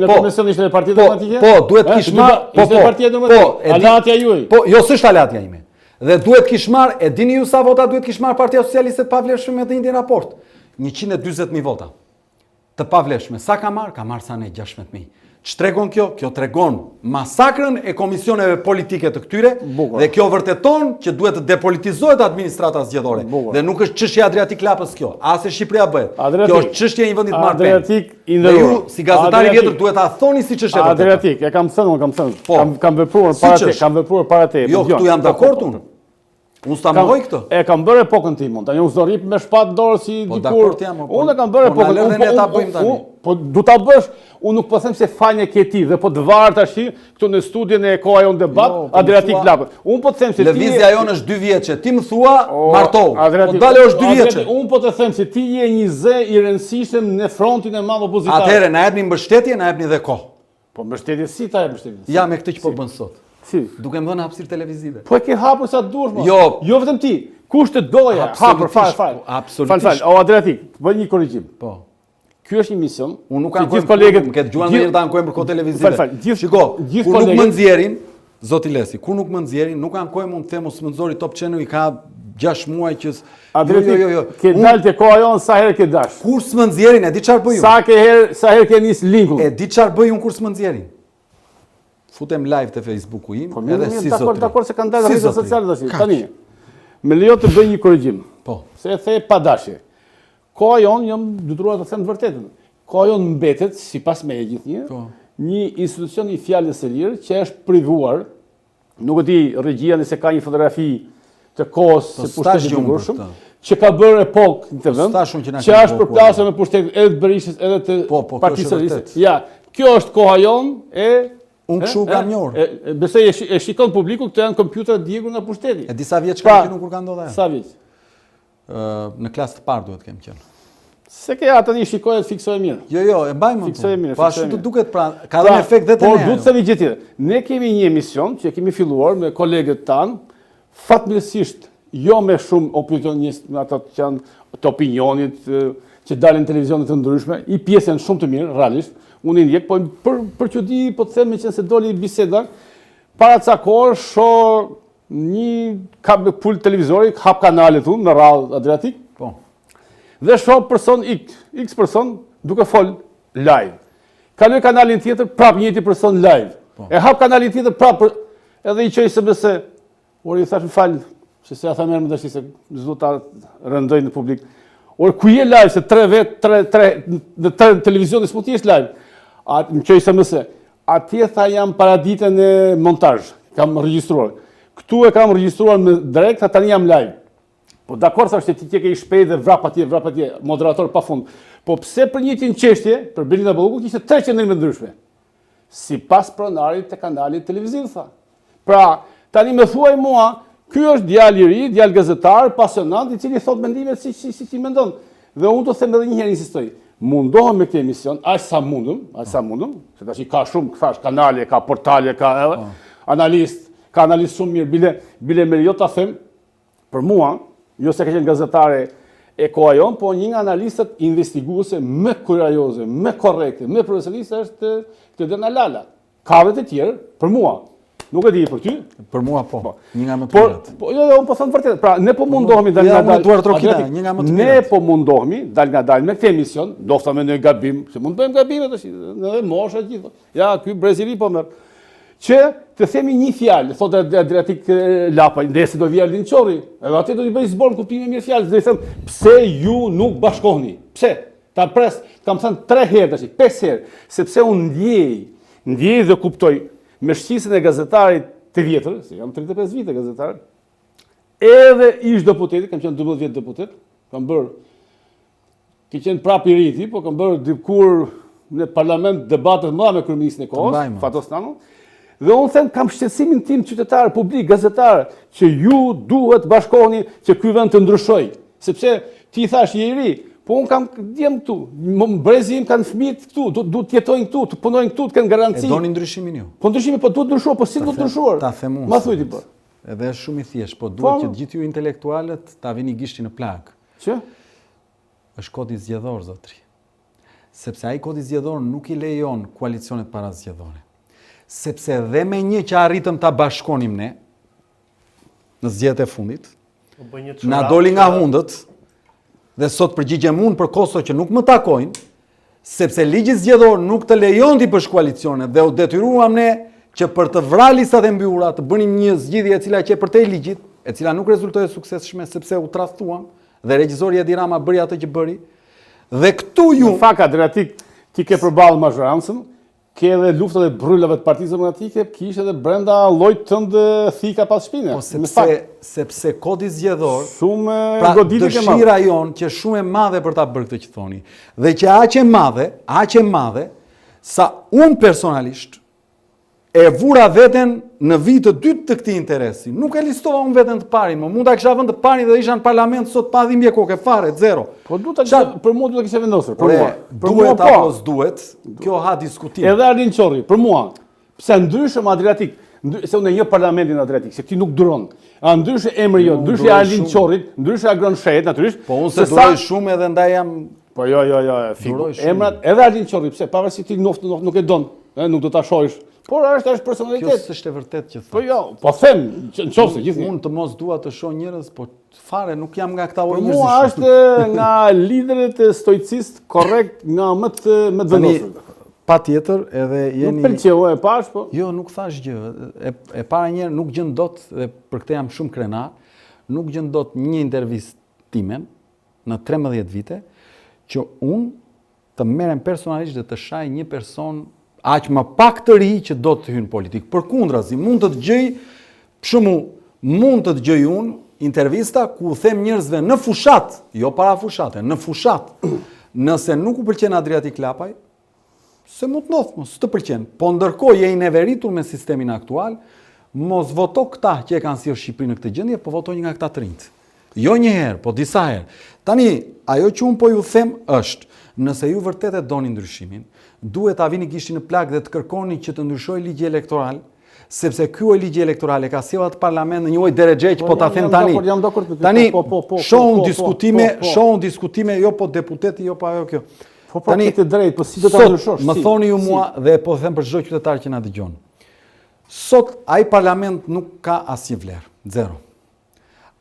komision ishte Partia Demokratike? Po, duhet kish marrë. Ishte Partia Demokratike. Alatja juaj. Po, jo s'është alatja ime. Dhe duhet kish marrë, e dini ju sa vota duhet kish marrë Partia Socialiste të pavlefshme me të njëjtin raport? 140.000 vota. Të pavlefshme. Sa ka marrë? Ka marrë sa ne 16.000. Që tregon kjo? Kjo tregon masakrën e komisioneve politike të këtyre dhe kjo vërteton që duhet të depolitizohet administrata zgjedhore. Dhe nuk është çështje Adriatik Lapës kjo, as e Shqipëria bëhet. Kjo është çështje e një vendi të marrëdhënie. Dhe ju si gazetari i vjetër duhet ta thoni siç është e vërtetë. Adriatik, e kam thënë, kam vepruar para te. Jo, këtu jam dakord unë. Unë s'ta mohoj këtë. E kam bërë epokën tim, tani unë s'do rip me shpatë dorë si dikur. Unë e kam bërë epokën. Po du ta bësh, unë nuk po them se fajnë ke ti dhe po të varë tash këtu në studion e Koha Jon Debat, Adriatik Lapës. Unë po të them se ti lëvizja jonë është 2 vjeçe. Ti më thua martohu. Po dalë është 2 vjeçe. Unë po të them se ti je një zë i rëndësishëm në frontin e madh opozitar. Atëherë na jepni mbështetje, na jepni dhe kohë. Po mbështetje si ta jep mbështetje? Ja me këtë që po bën sot. Si? Duke më dhënë hapësirë televizive. Po e ke hapur sa dush më. Jo vetëm ti. Kush të doja? Hapur fal. Absolutisht. Fal. O Adriatik, bëj një korrigjim. Po. Ky është një mision. Unë nuk kam gjithë kolegët më këtë djuan ndonjëherë ta ankohem për kohë televizive. Shiko, kur nuk më nxjerrin, zoti Lesi, kur nuk më nxjerrin, nuk ankohem unë të them ose më nxori Top Channel i ka 6 muaj që jo. Ke dalë te Koha Jon sa herë ke dash. Kur s'më nxjerrin, e di çfarë bëj unë. Sa herë ke nis linkull. E di çfarë bëj unë kur s'më nxjerrin. Futem live te Facebooku im, edhe si zotri. Dakor se kanë dalë rrjetet sociale tash. Tani, me lejo të bëj një korrigjim. Po. Se e the pa dashje. Koha Jon, jam detyruar të them të vërtetën. Koha Jon mbetet, sipas me e gjithnjë, një institucion i fjalës së lirë që është privuar. Nuk e di regjia nëse ka një fotografi të kohës së pushtetit të ngurshëm, që ka bërë epokë në të vend, që është përplasur me pushtetin edhe të Berishës edhe të Partisë Socialiste. Ja, kjo është koha jonë unë kështu kam njohur. Besoj e shikon publiku, këto janë kompjuterat djegur nga pushteti. E disa vjeç kanë qenë kur ka ndodhur ajo. Sa vjeç? Në klasë të parë duhet kem qenë. Se ke ata një shikoj e fiksoj mirë. Jo, e mbaj më. Fiksoj mirë. Po ashtu të duket pra, ka dhënë efekt dhe te ne. Por duhet të themi gjë tjetër. Ne kemi një emision që kemi filluar me kolegët tanë, fatmirësisht jo me shumë opinionistë, ata që janë të opinionit, që dalin në televizionet të ndryshme, i pjesën shumë të mirë, realisht. Unë i ndjek, po për çudi, po të them me qenë se doli biseda, para ca kohë shoh një pul televizori, hap kanalet unë në radhë Adriatik. Po. Dhe shoh person X person duke fol live. Kaloj kanalin tjetër, prap njëti person live. E hap kanalin tjetër prap edhe i qoj SMS. Ori i thash më fal, se ja tha merr më tash se s'do ta rëndoj në publik. Ori ku je live se 3 televizionin s'po ti je live. Më qoj SMS. Atje tha jam paraditën e montazh, kam regjistruar. Këtu e kam regjistruar me drejt, tani jam live. Po dakor thashë ti ke i shpejt dhe vrap atje, moderator pafund. Po pse për njëjtin çështje, për Belinda Bollukut kishte 3 qendrime ndryshme. Sipas pronarit të kanalit televiziv tha. Pra, tani më thuaj mua, ky është djalë i ri, djalë gazetar, pasionant, i cili thot mendimet si ti mendon. Dhe unë të them edhe një herë insistoj. Mundohem me këtë emision, aq sa mundum, se tash ka shumë, thash, kanale, ka portale, ka ka analist shumë mirë, bile me jo ta them për mua, jo se ka qenë gazetare e koha jonë, po një nga analistët investiguese më kurioze, më korrekte, më profesioniste është Dena Lala. Ka dhe të tjerë, për mua. Nuk e di për ty? Për mua po. Një nga më të mirët. Jo, unë po thënë vërtet. Pra, ne po mundohemi dal nga dal. Ne po mundohemi dal nga dal me këtë emision, dofta me në gabim, se mund të bëjmë gabime tash, edhe mosha gjithë. Ja, ky brezili po merr. Që të themi një fjalë, thotë Adriatik Lapaj, ndesi do vi Aldin Çorri, edhe atë do t'i bëj zborn kuptimin e mirë fjalës, do i them pse ju nuk bashkoheni? Pse? Ta pres, kam thënë 3 herë tash, 5 herë, sepse unë ndjej dhe kuptoj me shqisën e gazetarit të vjetër, se jam 35 vite gazetar, edhe ish deputeti, kam qenë 12 vjet deputet, kam bërë, ki qenë prap i riti, po kam bërë dikur në parlament debatet mëdha me kryeministin e kohës, Fatos Nano, dhe unë them kam shqetësimin tim qytetar, publik, gazetar, që ju duhet bashkoheni që ky vend të ndryshoj, sepse ti thash je i ri, po unë kam djem këtu, brezi im kanë fëmijët këtu, du të jetojnë këtu, të punojnë këtu, të kanë garanci. E doni ndryshimin ju? Po ndryshimin, po duhet ndryshuar, po si duhet ndryshuar? Ta them unë. Ma thuj ti po. Edhe është shumë i thjeshtë, po duhet që gjithë ju intelektualët ta vini gishtin në plak. Që? Është kodi zgjedhor, zotri. Sepse ai kodi zgjedhor nuk i lejon koalicionet parazgjedhore. Sepse dhe me një që arritëm ta bashkonim ne, në zgjedhjet e fundit, na doli nga hundët, dhe sot përgjigjem unë për Kosovë që nuk më takojnë, sepse ligji zgjedhor nuk të lejon ti bësh koalicione dhe u detyruam ne që për të vrarë listat e mbyllura të bënim një zgjidhje e cila që përtej ligjit, e cila nuk rezultoi suksesshme sepse u tradhtuam dhe regjizori Edi Rama bëri atë që bëri. Dhe këtu ju në fakt Adriatik ti ke përballë mazhorancën, ke edhe luftat e brylave të Partisë Demokratike, kish edhe brenda llojit tënd thika pas shpine. Po sepse kodi zgjedhor, pra dëshira jon që shumë e madhe për ta bërë këtë që thoni, dhe që aq e madhe sa unë personalisht e vura veten në vit të dytë të këtij interesi. Nuk e listova unë veten të parin, më mund ta kisha vënë të parin dhe isha në parlament sot pa dhimbje koke fare, zero. Po duhet ta për mua duhet ta kisha vendosur, për mua. Për mua apo s'duhet, kjo ha diskutim. Edhe Aldin Çorri, për mua, pse ndryshëm Adriatik, se unë një parlamentin Adriatik, se ti nuk duron. A ndryshe emri jo, ndryshe Aldin Çorrit, ndryshe Agron Shet natyrisht. Po unë se duroj shumë edhe ndaj jam. Po jo, emrat edhe Aldin Çorri, pse pavarësisht ti nuk e don, nuk do ta shohësh. Por është personalitet. Kjo s'është e vërtet që thon. Po jo, po them, nëse gjithë. Unë të mos dua të shoh njerëz, po fare nuk jam nga këta njerëz. Mua është nga liderët e stoicist korrekt, nga më të vendosur. Patjetër, edhe jeni. Nuk pëlqeu e pash, po. Jo, nuk thash gjë. E para një herë nuk gjën dot dhe për këtë jam shumë krenar, nuk gjën dot një intervistë time në 13 vite që unë të merrem personalisht dhe të shaj një person aq më pak të ri që do të hynë politikë. Përkundrazi, mund të dëgjoj unë intervista ku u them njerëzve në fushat, jo para fushate, në fushat, nëse nuk u pëlqen Adriatik Lapaj, se mu të ndodhë, mos të pëlqen. Po ndërkohë je i neveritur me sistemin aktual, mos voto këta që e kanë sjellë Shqipërinë në këtë gjendje, po voto një nga këta të rinjt. Jo një herë, po disa herë. Tani, ajo që unë po ju them është, nëse ju vërtet e doni ndryshimin, duhet ta vini gishtin në plak dhe të kërkoni që të ndryshojë ligji elektoral, sepse ky ligji elektoral e ka sjellë atë parlament në një lloj deregje që po ta them tani. Tani, shohun diskutime, jo po deputeti, jo po ajo kjo. Tani të drejt, po si do ta ndryshosh? Më thoni ju mua dhe po them për çdo qytetar që na dëgjon. Sot ai parlament nuk ka asnjë vlerë, zero.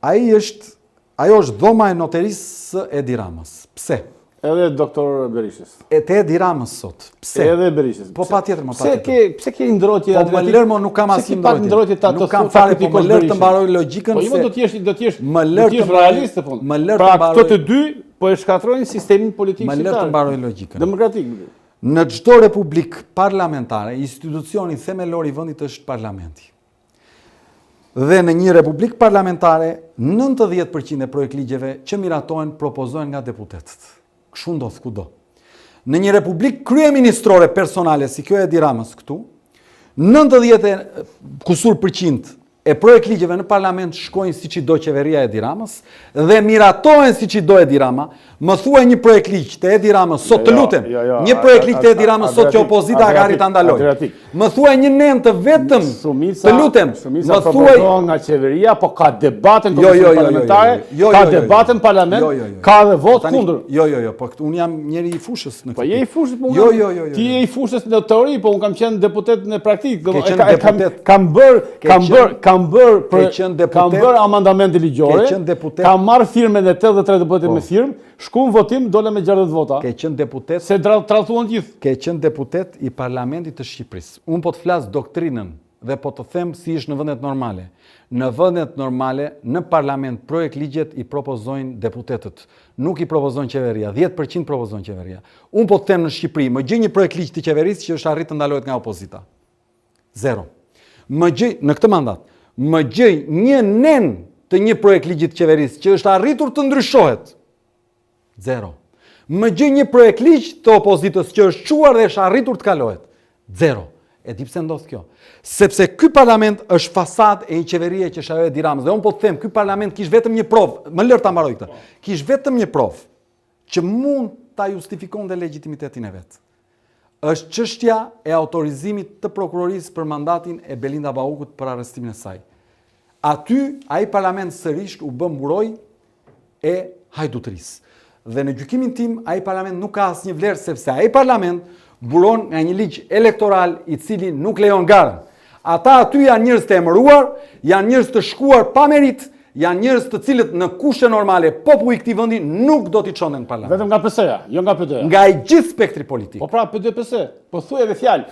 Ajo është dhoma e noterisë së Edi Ramës. Pse? Edhe doktor Berishës. Te Edi Ramës sot. Pse? Edhe Berishës. Po patjetër, më patjetër. Pse ke ndrojtje Po më lër, nuk kam asnjë ndrojtje. Nuk kam fare, po më lër të mbaroj logjikën. Po jo do të jesh më lër të realist po. Më lër të pra mbaroj. Këto të dy po e shkatrojnë sistemin politik shqiptar. Më lër të mbaroj logjikën. Demokratik. Në çdo republikë parlamentare, institucioni themelor i vendit është parlamenti. Dhe në një republikë parlamentare, 90% e projektligjeve që miratohen propozohen nga deputetët. Kështu ndodh kudo. Në një republikë kryeministrore personale si kjo e Edi Ramës këtu, 90% e projektligjeve në parlament shkojnë siç i do qeveria e Edi Ramës dhe miratohen siç i do Edi Rama. Më thuaj një projektligj të Edi Ramës sot, të lutem. Një projektligj të Edi Ramës sot që opozita ka arrit ta ndalojë. Më thuaj një nen të vetëm, të lutem. Më thuaj nga qeveria, po ka debatën parlamentare, ka debatën parlament, ka dhe vot kundër. Jo, po un jam njeri i fushës në këtë. Po je i fushës, po jo. Ti je i fushës në teori, po un kam qenë deputet në praktikë. Kam bërë amandamente ligjore, kam marrë firmen e 83 deputet me firmë, shku në votim, dole me 60 vota. Ke qenë deputet. Se tradhtuan gjithë. Ke qenë deputet i Parlamentit të Shqipërisë. Unë po të flas doktrinën dhe po të them si është në vendet normale. Në vendet normale, në parlament projekt ligjet i propozojnë deputetët. Nuk i propozojnë qeveria, 10% propozojnë qeveria. Unë po të them në Shqipëri, më gjej një projekt ligj të qeverisë që është arrit të ndalohet nga opozita. Zero. Më gjej në këtë mandat. Më gjej një nen të një projekt ligji të qeverisë që është arritur të ndryshohet. Zero. Më gjej një projekt ligj të opozitës që është çuar dhe është arritur të kalohet. Zero. E di pse ndodh kjo? Sepse ky parlament është fasadë e një qeverie që është ajo e Edi Ramës. Dhe unë po të them, ky parlament kish vetëm një provë, më lër ta mbaroj këtë. Kish vetëm një provë që mund ta justifikonte legitimitetin e vet. Është çështja e autorizimit të prokurorisë për mandatin e Belinda Baukut për arrestimin e saj. Aty ai parlament sërish u bë mburoj e hajdutërisë. Dhe në gjykimin tim, ai parlament nuk ka asnjë vlerë sepse ai parlament buron nga një ligj elektoral i cili nuk lejon garën. Ata aty janë njerëz të emëruar, janë njerëz të shkuar pa merit, janë njerëz të cilët në kushte normale populli i këtij vendi nuk do t'i çonin në parlament. Vetëm nga PS-ja, jo nga PD-ja. Nga i gjithë spektri politik. Po pra PD-PS. Po thuaj edhe fjalë.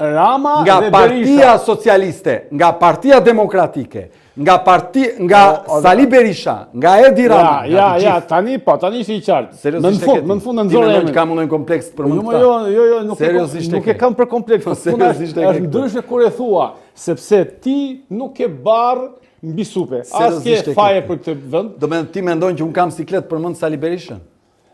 Rama nga dhe Partia Socialiste, nga Partia Demokratike, nga Sali Berisha, nga Edi Rama. Ja, tani si i qartë. Në fund në nxorë emrin. Ka mundon kompleks për më këta. Jo, nuk e kam për kompleks. Është ndryshe kur e thua, sepse ti nuk ke barr mbi supe. As ke faje për këtë vend. Do të ti mendon që un kam siklet për mend Sali Berishën?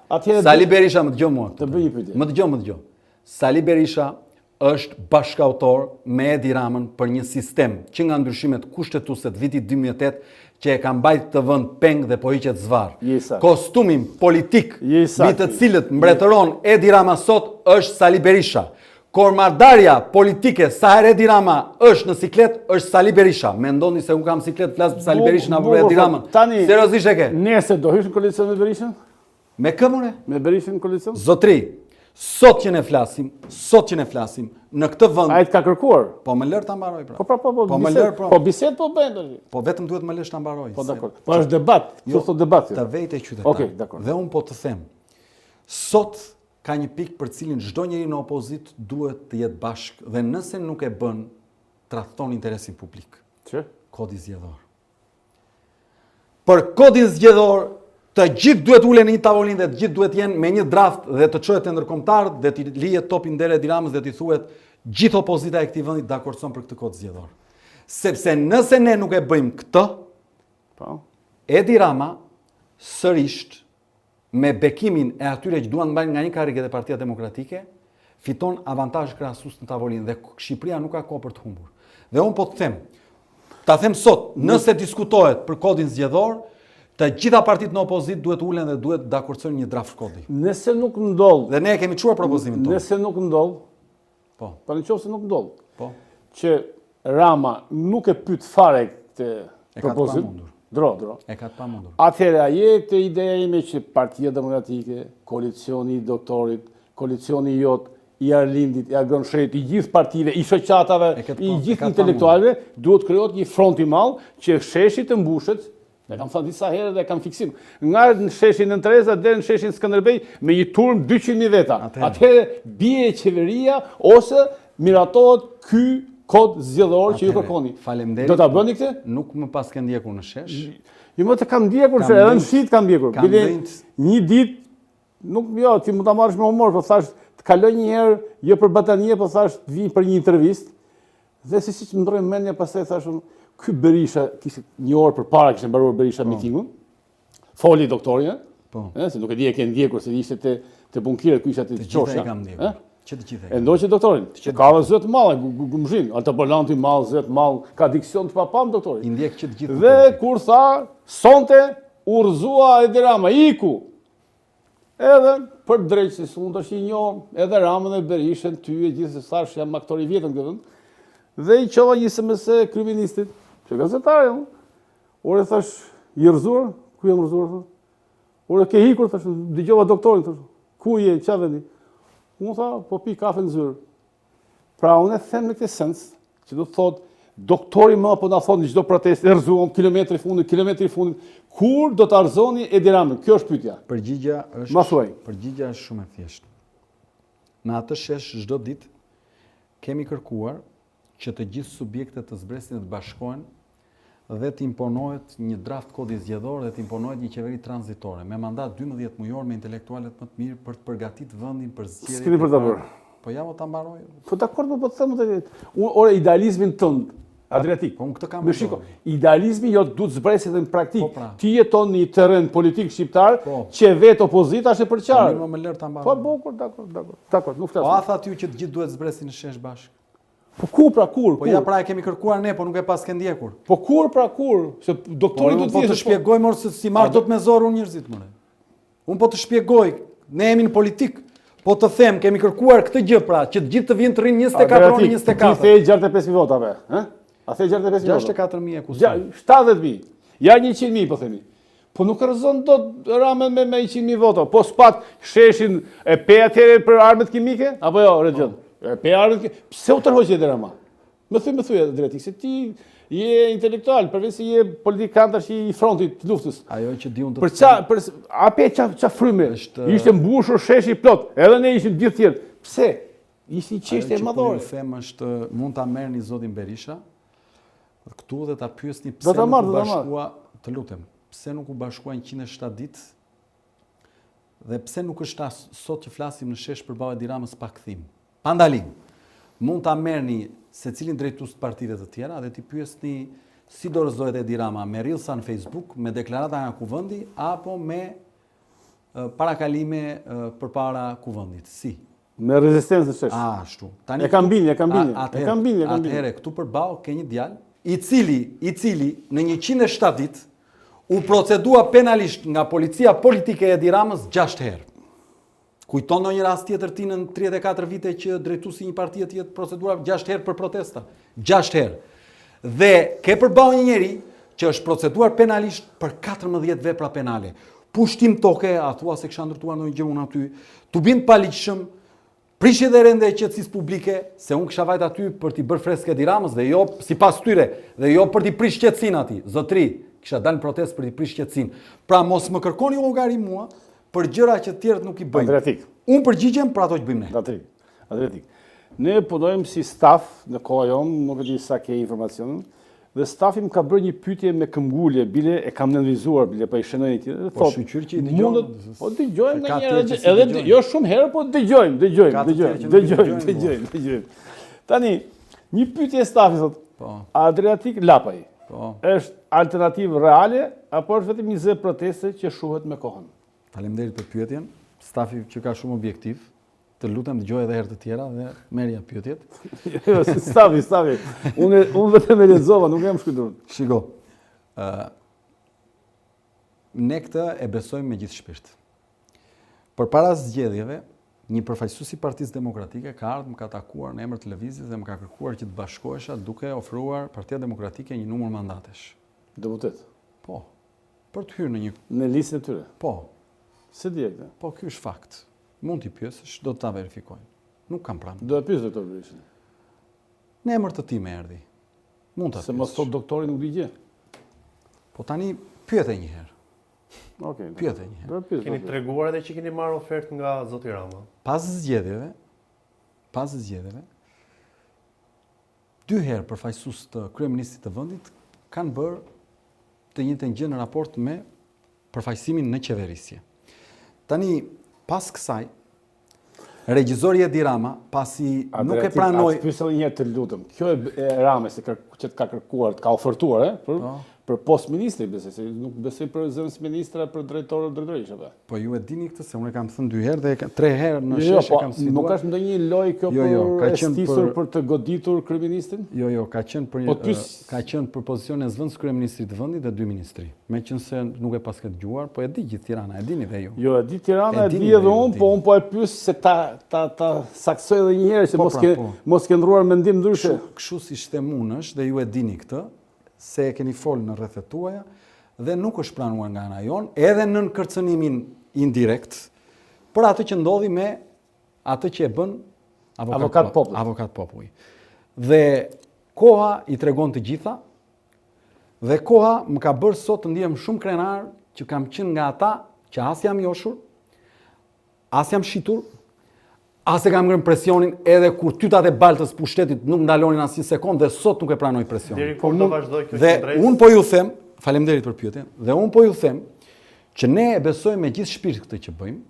Atëherë Sali Berisha më dëgjon mua. Të bëj një pyetje. Më dëgjon. Sali Berisha është bashkautor me Edi Ramën për një sistem që nga ndryshimet kushtetuese të vitit 2008 që e ka mbajtur të vend peng dhe po hiqet zvarr. Kostumin politik mbi të cilët mbretëron Edi Rama sot është Sali Berisha. Kormardarja politike sa herë Edi Rama është në siklet është Sali Berisha. Mendoni se un kam siklet flas për Sali Berishën apo për Edi Ramën? Seriozisht e ke? Nëse do hysh në koalicion me Berishën? Me këmure? Me Berishën në koalicion? Zotri, sot që ne flasim, në këtë vend. Ai të ka kërkuar. Po më lër ta mbaroj pra. Po bisedë po bën. Po vetëm duhet më lësh ta mbaroj. Po dakor. Po është debat, çfarë debat? Të vejtë qytetar. Okej, dakor. Dhe un po të them. Sot ka një pikë për cilin çdo njeri në opozit duhet të jetë bashkë dhe nëse nuk e bën, tradhton interesin publik. Që? Kodi zgjedhor. Për kodin zgjedhor të gjithë duhet ulen në një tavolinë dhe të gjithë duhet jenë me një draft dhe të çohet te ndërkombëtarët dhe të lihet topi ndër Edi Ramës dhe të thuhet gjithë opozita e këtij vendi dakordson për këtë kod zgjedhor. Sepse nëse ne nuk e bëjmë këtë, po, Edi Rama sërisht me bekimin e atyre që duan të mbajnë nga një karrige dhe Partia Demokratike, fiton avantazh krahasus në tavolinë dhe Shqipëria nuk ka kohë për të humbur. Dhe unë po të them, ta them sot, nëse diskutohet për kodin zgjedhor, të gjitha partitë në opozit duhet ulen dhe duhet dakordësojnë një draft kodi. Nëse nuk ndodh, Dhe ne kemi çuar propozimin tonë. nëse nuk ndodh, Po. pa në qoftë se nuk ndodh, Po. që Rama nuk e pyet fare këtë E ka të propozim, pamundur. dro. E ka të pamundur. Atëherë aje të ideja ime që Partia Demokratike, koalicioni i doktorit, koalicioni jot, i Arlindit, i Agronshrit, i gjithë partive, i shoqatave, E këtë i pa- e gjithë ka intelektualëve, duhet krijohet një front i madh që sheshi të mbushet. Ne kam thënë disa herë dhe kam fiksim. Nga në sheshin në Tereza deri në sheshin Skënderbej me një turm 200.000 veta. Atëherë bie qeveria ose miratohet ky kod zgjedhor që ju kërkoni. Faleminderit. Do ta bëni këtë? Nuk më pas ke ndjekur në shesh. Jo më të kam ndjekur, Kam se edhe në dhënë- shit kam ndjekur. kam Bile dhënë- një ditë, nuk jo, ti mund ta marrësh me humor, po thash të kaloj një herë, jo për batanie, po thash të vi për një intervistë. Dhe si që më ndroi mendja, pastaj thash unë, ky Berisha kishte një orë përpara kishte mbaruar Berisha mitingun. Foli doktori, Po. se nuk e di e ke ndjekur se ishte te bunkiret ku ishte te Të gjitha Qosha. e kam ndjekur. Që të gjitha e E kam. ndoqë doktorin, që ka dhe zët malë, gumzhin, altopolanti malë, zët malë, ka diksion të papam doktorin. I ndjek që të gjitha. Dhe kur tha, sonte, urzua Edi Rama, iku. Edhe për drejtësis, unë të shi njohëm, edhe Ramën dhe Berishën, ty e gjithë se thash, jam aktor i vjetën këtë vënd. Dhe i qova një SMS kryeministit, që gazetare, unë. Ore thash, i rëzuar, ku jam rëzuar? Ore ke hikur, thash, dëgjova doktorin, thash, ku je, qa vendi? Unë tha, po pi kafe në zyrë. Pra, unë e them në këtë sens, që do të thotë, doktori më po na thonë në çdo protestë, erzuam kilometri i fundit, kur do të arzoni Edi Ramën? Kjo është pyetja. Përgjigja është Ma thuaj. Përgjigja është shumë e thjeshtë. Në atë shesh çdo ditë kemi kërkuar që të gjithë subjektet të zbresin të bashkohen dhe të imponohet një draft kodi zgjedhor dhe të imponohet një qeveri tranzitore me mandat 12 mujor me intelektualet më të mirë për të përgatitur vendin për zgjedhje. S'keni për ta bërë. Po ja, ta mbaroj. Po dakord, po të them të ore idealizmin tënd Adriatik. Po unë këtë kam Me shiko, idealizmi jo duhet zbresit dhe në praktik. Po, pra. Ti jeton në një terren politik shqiptar Po. që vetë opozita është e përqarë. Mirë më lërë ta mbaroj. Po bukur, dakord, nuk Po flas. a tha ty që të gjithë duhet zbresin në shesh bashkë? Po kur pra kur? Po ja pra e kemi kërkuar ne, po nuk e pas ke ndjekur. Po kur pra kur? Se doktori Unë duhet po të shpjegoj morë se si marrë do të me zorë unë njerëzit mëre. Unë po të shpjegoj, ne jemi në politik, po të them, kemi kërkuar këtë gjë pra, që të gjithë të vinë të rinë 24 orë 24. Ti the 65.000 votave, ë? A the 66.000 vota? 64.000 e kusë. 70.000. Ja 100.000 po themi. Po nuk rrezon dot Ramën me 100.000 vota. Po s'pat sheshin e pe atëre për armët kimike apo jo, Regjon? E pe armët. Pse u tërhoqi Edi Rama? Më thuaj drejtik se ti je intelektual, përveç se je politikan tash i frontit të luftës. Ajo që di unë të Për ça fryme? Ishte mbushur sheshi plot. Edhe ne ishim gjithë tjerë. Pse? Ishte një çështje e madhore. Ajo që them është mund ta merrni zotin Berisha këtu dhe ta pyesni pse Do ta nuk marr, u do ta marr. bashkua, të lutem, pse nuk u bashkuan 107 ditë dhe pse nuk është sot që flasim në shesh përballë Edi Ramës pa kthim. Pa ndalim. Mund ta merrni secilin drejtues të partive të tjera dhe t'i pyesni si dorëzohet Edi Rama, me reelsa në Facebook, me deklarata nga kuvendi apo me parakalime përpara kuvendit. Si? Me rezistencë shesh. Ashtu. E kam bini. Atëherë këtu përballë ke një djalë i cili në 107 ditë u procedua penalisht nga policia politike e Edi Ramës 6 herë. Kujton në një rast tjetër ti në 34 vite që drejtuesi një partie të jetë procedura 6 herë për protesta. 6 herë. Dhe ke përballë një njeri që është proceduar penalisht për 14 vepra penale. Pushtim toke, a thua se kisha ndërtuar ndonjë gjë unë aty, tu bin paligjshëm, prishje dhe rende e qetësisë publike, se unë kisha vajt aty për t'i bërë freskë Edi Ramës dhe jo sipas tyre, dhe jo për t'i prish qetësinë aty. Zotri, kisha dalë në protestë për t'i prish qetësinë. Pra mos më kërkoni llogari mua për gjëra që të tjerët nuk i bëjnë. Adriatik. Unë përgjigjem për ato që bëjmë ne. Adriatik. Ne punojmë si staf në kohë jonë, nuk e di sa ke informacionin, dhe stafi më ka bërë një pyetje me këmbgulje, bile e kam nënvizuar, bile pa i shënoj një tjetër. Po shqyr që i dëgjojmë. Po dëgjojmë Ka ndonjëherë, tjerë që si edhe dëgjojnë. jo shumë herë, po dëgjojmë. Tani, një pyetje e stafit thot, Po. Adriatik Lapaj Po. është alternativë reale, apo është vetëm një zë proteste që shuhet me kohën? Faleminderit për pyetjen. Stafi që ka shumë objektiv, të lutem dëgjoj edhe herë të tjera dhe merrja pyetjet. Jo, stafi. Unë vetëm e lexova, nuk jam shkruar. Shiko. Ne këtë e besojmë me gjithë shpirt. Përpara zgjedhjeve, një përfaqësues i Partisë Demokratike ka ardhur, më ka takuar në emër të lëvizjes dhe më ka kërkuar që të bashkohesha duke ofruar Partia Demokratike një numër mandatesh. Deputet. Po. Për të hyrë në një Në listën e tyre. po. Se direkte. Po ky është fakt. Mund t'i pyesësh, do të ta verifikojnë. Nuk kam pranë. Do e pyes doktor Berishin. Në emër të tij më erdhi. Mund ta Se mos thot doktori nuk di gjë. Po tani pyete një herë. Okej. Pyete një herë. Do e pyes. Keni treguar edhe që keni marrë ofertë nga zoti Rama. Pas zgjedhjeve, dy herë përfaqësues të kryeministit të vendit kanë bërë të njëjtën gjë në raport me përfaqësimin në qeverisje. Tani, pas kësaj, regjizori Edi Rama, pasi nuk e pranoi... Atë pyesë një herë të lutem. Kjo e Ramës që të ka kërkuar, të ka ofertuar, për post ministri, besoj, se nuk besoj për zëvendës ministra, për drejtorish, apo. Po ju e dini këtë se unë e kam thënë 2 herë dhe 3 herë në Jo, sheshe kam sfiduar. nuk është ndonjë lojë kjo për estisur për të goditur kryeministin? Jo, ka qenë për pozicionin e zëvendës kryeministrit të vendit dhe 2 ministri. Meqense nuk e pas këtë dëgjuar, po e di gjithë Tirana, e dini dhe ju. Jo, e di Tirana, e di edhe unë, po unë po e pyes se ta saksoj edhe një herë që mos ke ndruar mendim ndryshe. Kështu si shtemунësh dhe ju e dini këtë, se e keni folë në rrethet tuaja dhe nuk është pranuar nga ana jonë, edhe në kërcënimin indirekt, për atë që ndodhi me atë që e bën avokat populli. Dhe koha i tregon të gjitha, dhe koha më ka bërë sot të ndihem shumë krenar që kam qenë nga ata që as jam joshur, as jam shitur, as e kam ngrënë presionin edhe kur tytat e baltës pushtetit nuk ndalonin as një sekond dhe sot nuk e pranoj presionin. Deri kur do vazhdoj kjo Dhe qendresë? unë po ju them, faleminderit për pyetjen, dhe unë po ju them që ne e besojmë me gjithë shpirt këtë që bëjmë.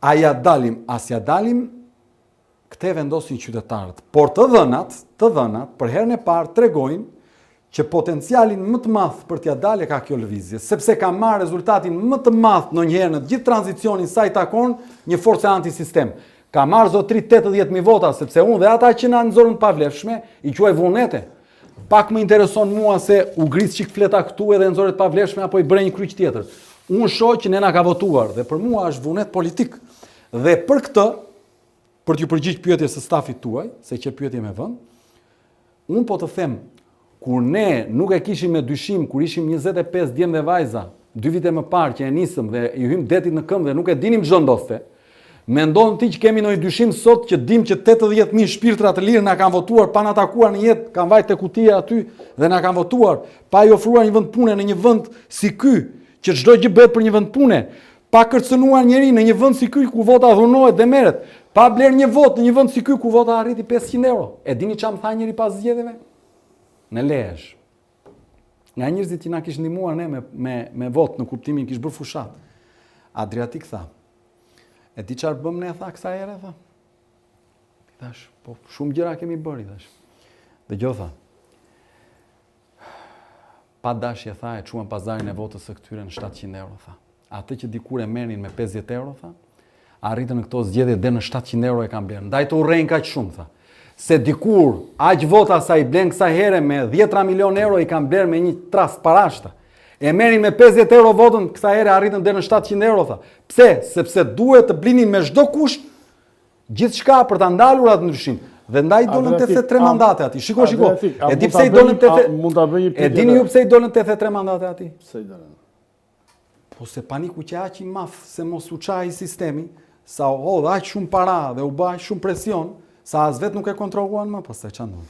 A ja dalim, as ja dalim, këtë vendosin qytetarët. Por të dhënat, për herën e parë tregojnë që potencialin më të madh për t'ja dalë ka kjo lëvizje, sepse ka marrë rezultatin më të madh ndonjëherë në gjithë tranzicionin sa i takon një forcë antisistem. Ka marrë zotri 80.000 vota, sepse unë dhe ata që na nxorën pa vlefshme i quaj vullnete. Pak më intereson mua se u gris çik fleta këtu edhe nxorët pa vlefshme apo i bëre një kryq tjetër. Unë shoh që ne na ka votuar dhe për mua është vullnet politik. Dhe për këtë, për t'ju përgjigj pyetjes së stafit tuaj, se që pyetje me vend, unë po të them kur ne nuk e kishim me dyshim, kur ishim 25 djemë dhe vajza, 2 vite më parë që e nisëm dhe i hym detit në këmbë dhe nuk e dinim ç'do ndodhte, mendon ti që kemi ndonjë dyshim sot që dim që 80.000 shpirtra të lirë na kanë votuar pa na takuar në jetë, kanë vajtë te kutia aty dhe na kanë votuar pa i ofruar një vend pune në një vend si ky, që çdo gjë bëhet për një vend pune, pa kërcënuar njëri në një vend si ky ku vota dhunohet dhe merret, pa bler një votë në një vend si ky ku vota arriti 500 euro. E dini çfarë më tha njëri pas zgjedhjeve? Në lehesh. Nga njerëzit që na kishin ndihmuar ne me votë në kuptimin kish bërë fushat. Adriatik tha. E di çfarë bëm ne tha kësaj here tha? Thash, po shumë gjëra kemi bërë thash. Dëgjoj tha. Pa dashje tha e çuan pazarin e votës së këtyre në 700 euro tha. Atë që dikur e merrnin me 50 euro tha, arritën në këto zgjedhje dhe në 700 euro e kanë blerë. Ndaj të urrejnë kaq shumë tha. Se dikur, aq vota sa i blen kësaj here me 10 milion euro i kanë blerë me një trast parashta. E merrin me 50 euro votën, kësaj here arritën deri në 700 euro tha. Pse? Sepse duhet të blinin me çdo kusht gjithçka për ta ndalur atë ndryshim. Dhe ndaj dolën 83 mandate aty. Shiko. E di pse i dolën 83. E dini ju pse i dolën 83 mandate aty? Pse i dolën? Po se paniku që aq i madh se mos u çaj sistemi, sa aq shumë para dhe u bë aq shumë presion, sa as vetë nuk e kontrolluan më, pastaj ç'a ndodhi.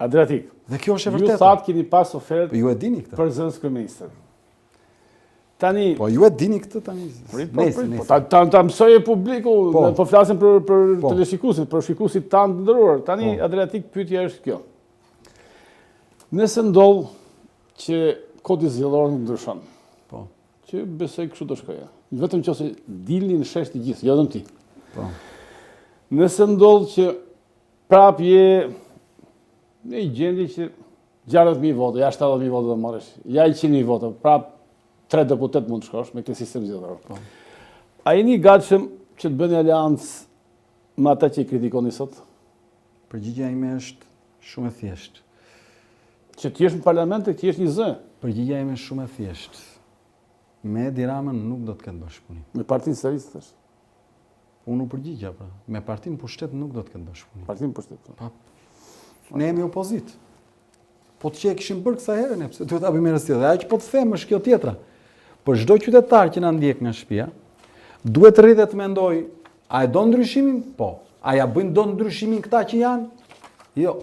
Adriatik. Dhe kjo është e vërtetë. Ju thatë keni pas ofertë. Ju e dini këtë. Për zëvendës kryeministër. Tani. Po ju e dini këtë tani. Ta mësoj publiku, po flasim për teleshikuesit, për shikuesit tanë të nderuar. Tani Adriatik pyetja është kjo. Nëse ndodh që kodi zgjedhor ndryshon. Po. Që besoj kështu do shkoja. Vetëm nëse dilni në shesh të gjithë, jo vetëm ti. Po. Nëse ndodh që prap je në një gjendje që 60.000 vota, ja 70.000 vota do marrësh, ja 100.000 vota, pra 3 deputet mund të shkosh me këtë sistem zgjedhor. A jeni gatshëm që të bëni aleancë me ata që i kritikoni sot? Përgjigjja ime është shumë e thjeshtë. Që ti jesh në parlament e ti jesh një zë. Përgjigjja ime është shumë e thjeshtë. Me Edi Ramën nuk do të ketë bashkëpunim. Me Partinë Socialiste thash. Unë u përgjigja pra. Me Partinë Pushtet nuk do të ketë bashkëpunim. Partinë Pushtet. Ne jemi opozit. Po të që e kishim bërë kësa herën, pse duhet ta bëjmë herës tjetër. Ajo që po të them është kjo tjetra. Për çdo qytetar që na ndjek nga shtëpia, duhet të rritet të mendoj, a e do ndryshimin? Po. A ja bëjnë do ndryshimin këta që janë? Jo.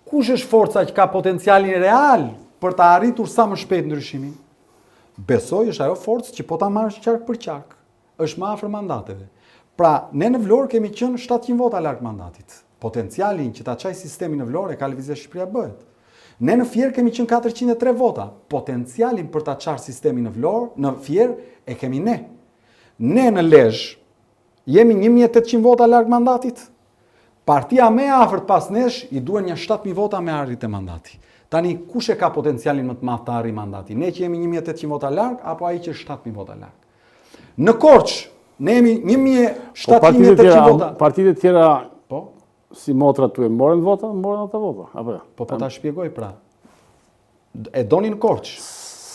Kush është forca që ka potencialin real për të arritur sa më shpejt ndryshimin? Besoj është ajo forcë që po ta marrësh qark për qark, është më afër mandateve. Pra, ne në Vlorë kemi qenë 700 vota larg mandatit. Potencialin që ta çaj sistemin në Vlorë e ka lëvizje Shqipëria bëhet. Ne në Fier kemi qenë 403 vota. Potencialin për ta çarë sistemin në Vlorë, në Fier e kemi ne. Ne në Lezhë jemi 1800 vota larg mandatit. Partia më e afërt pas nesh i duhen një 7000 vota me arritje mandati. Tani kush e ka potencialin më të madh të arrijë mandati? Ne që jemi 1800 vota larg apo ai që është 7000 vota larg? Në Korçë ne jemi 1700 vota. Partitë e tjera Po, si motra tu e morën vota, morën ata vota, apo jo? po ta shpjegoj pra. E doni në Korçë.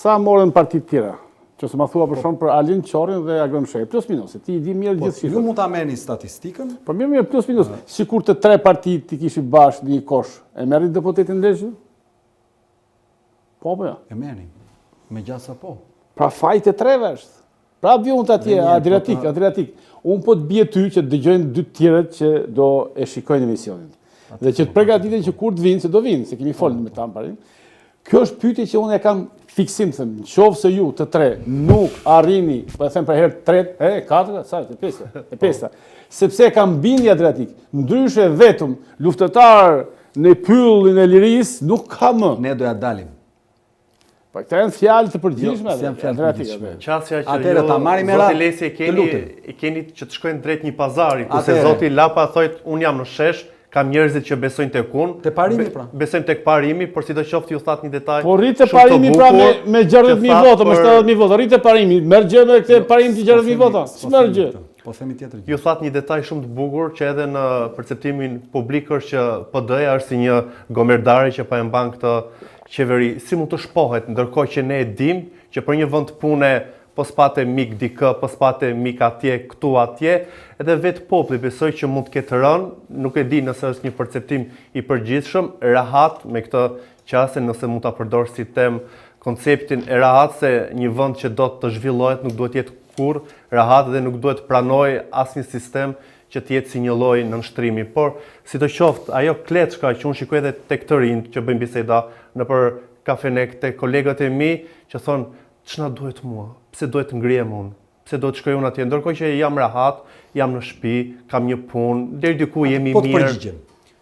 Sa morën partitë tjera? Që se ma thua për shumë për Alin Qorin dhe Agron Shej, plus minus, ti i di mirë Po, gjithë shifrat. ju mund ta merrni statistikën. Po mirë, plus minus. Sikur të 3 partitë ti kishi bashkë në një kosh, e merri deputetin Lezhë? Po jo? E merrni. Me gjasa po. Pra fajt e 3-ve është. Pra bje unë të atje, Adriatik. Unë po të bje ty që të dëgjojnë 2 tjerët që do e shikojnë emisionin. Dhe që të përgatiten që kur të vinë, se do vinë, se kemi folën me ta më parim. Kjo është pyetje që unë e kam fiksim, thëmë, në qovë se ju të 3 nuk arrini, po e them për herë 3, 4, sa, e 5, sepse e kam bindje Adriatik, ndryshe vetëm luftëtar në pyllin e liris nuk ka më. Ne do ja dalim. Po këta janë fjalë të përgjithshme. Jo, janë fjalë të përgjithshme. Qasja që Atëherë ta marrim me Zoti Lesi e keni që të shkojnë drejt një pazari, ku se Atëherë. Zoti Lapa thotë unë jam në shesh, kam njerëzit që besojnë tek unë. Te parimi pra. Besojnë tek parimi, por sidoqoftë ju thatë një detaj. Po rritë shumë të parimi pra bukur, me 60.000 vota, me 70.000 vota. Rritë parimi, merr gjë me këtë parim të 60.000 vota. S'merr gjë. Po themi tjetër gjë. Ju thatë një detaj shumë të bukur që edhe në perceptimin publik është që PD-ja është si një gomerdare që pa e mban këtë qeveri, si mund të shpohet, ndërkohë që ne e dim që për një vend pune po s'pate mik dikë, po s'pate mik atje, këtu atje, edhe vetë populli besoj që mund të ketë rënë, nuk e di nëse është një perceptim i përgjithshëm, rahat me këtë qasje nëse mund ta përdor si temë konceptin e rahat se një vend që do të zhvillohet nuk duhet jetë kur rahat dhe nuk duhet pranoj asnjë sistem që të jetë si një lloj nënshtrimi. Por sidoqoftë ajo kleçka që unë shikoj edhe tek të rinj që bëjmë biseda nëpër kafenek tek kolegët e mi që thonë ç'na duhet mua? Pse duhet të ngrihem unë? Pse do të shkoj unë atje? Ndërkohë që jam rahat, jam në shtëpi, kam një punë, deri diku jemi Po të mirë. përgjigjem.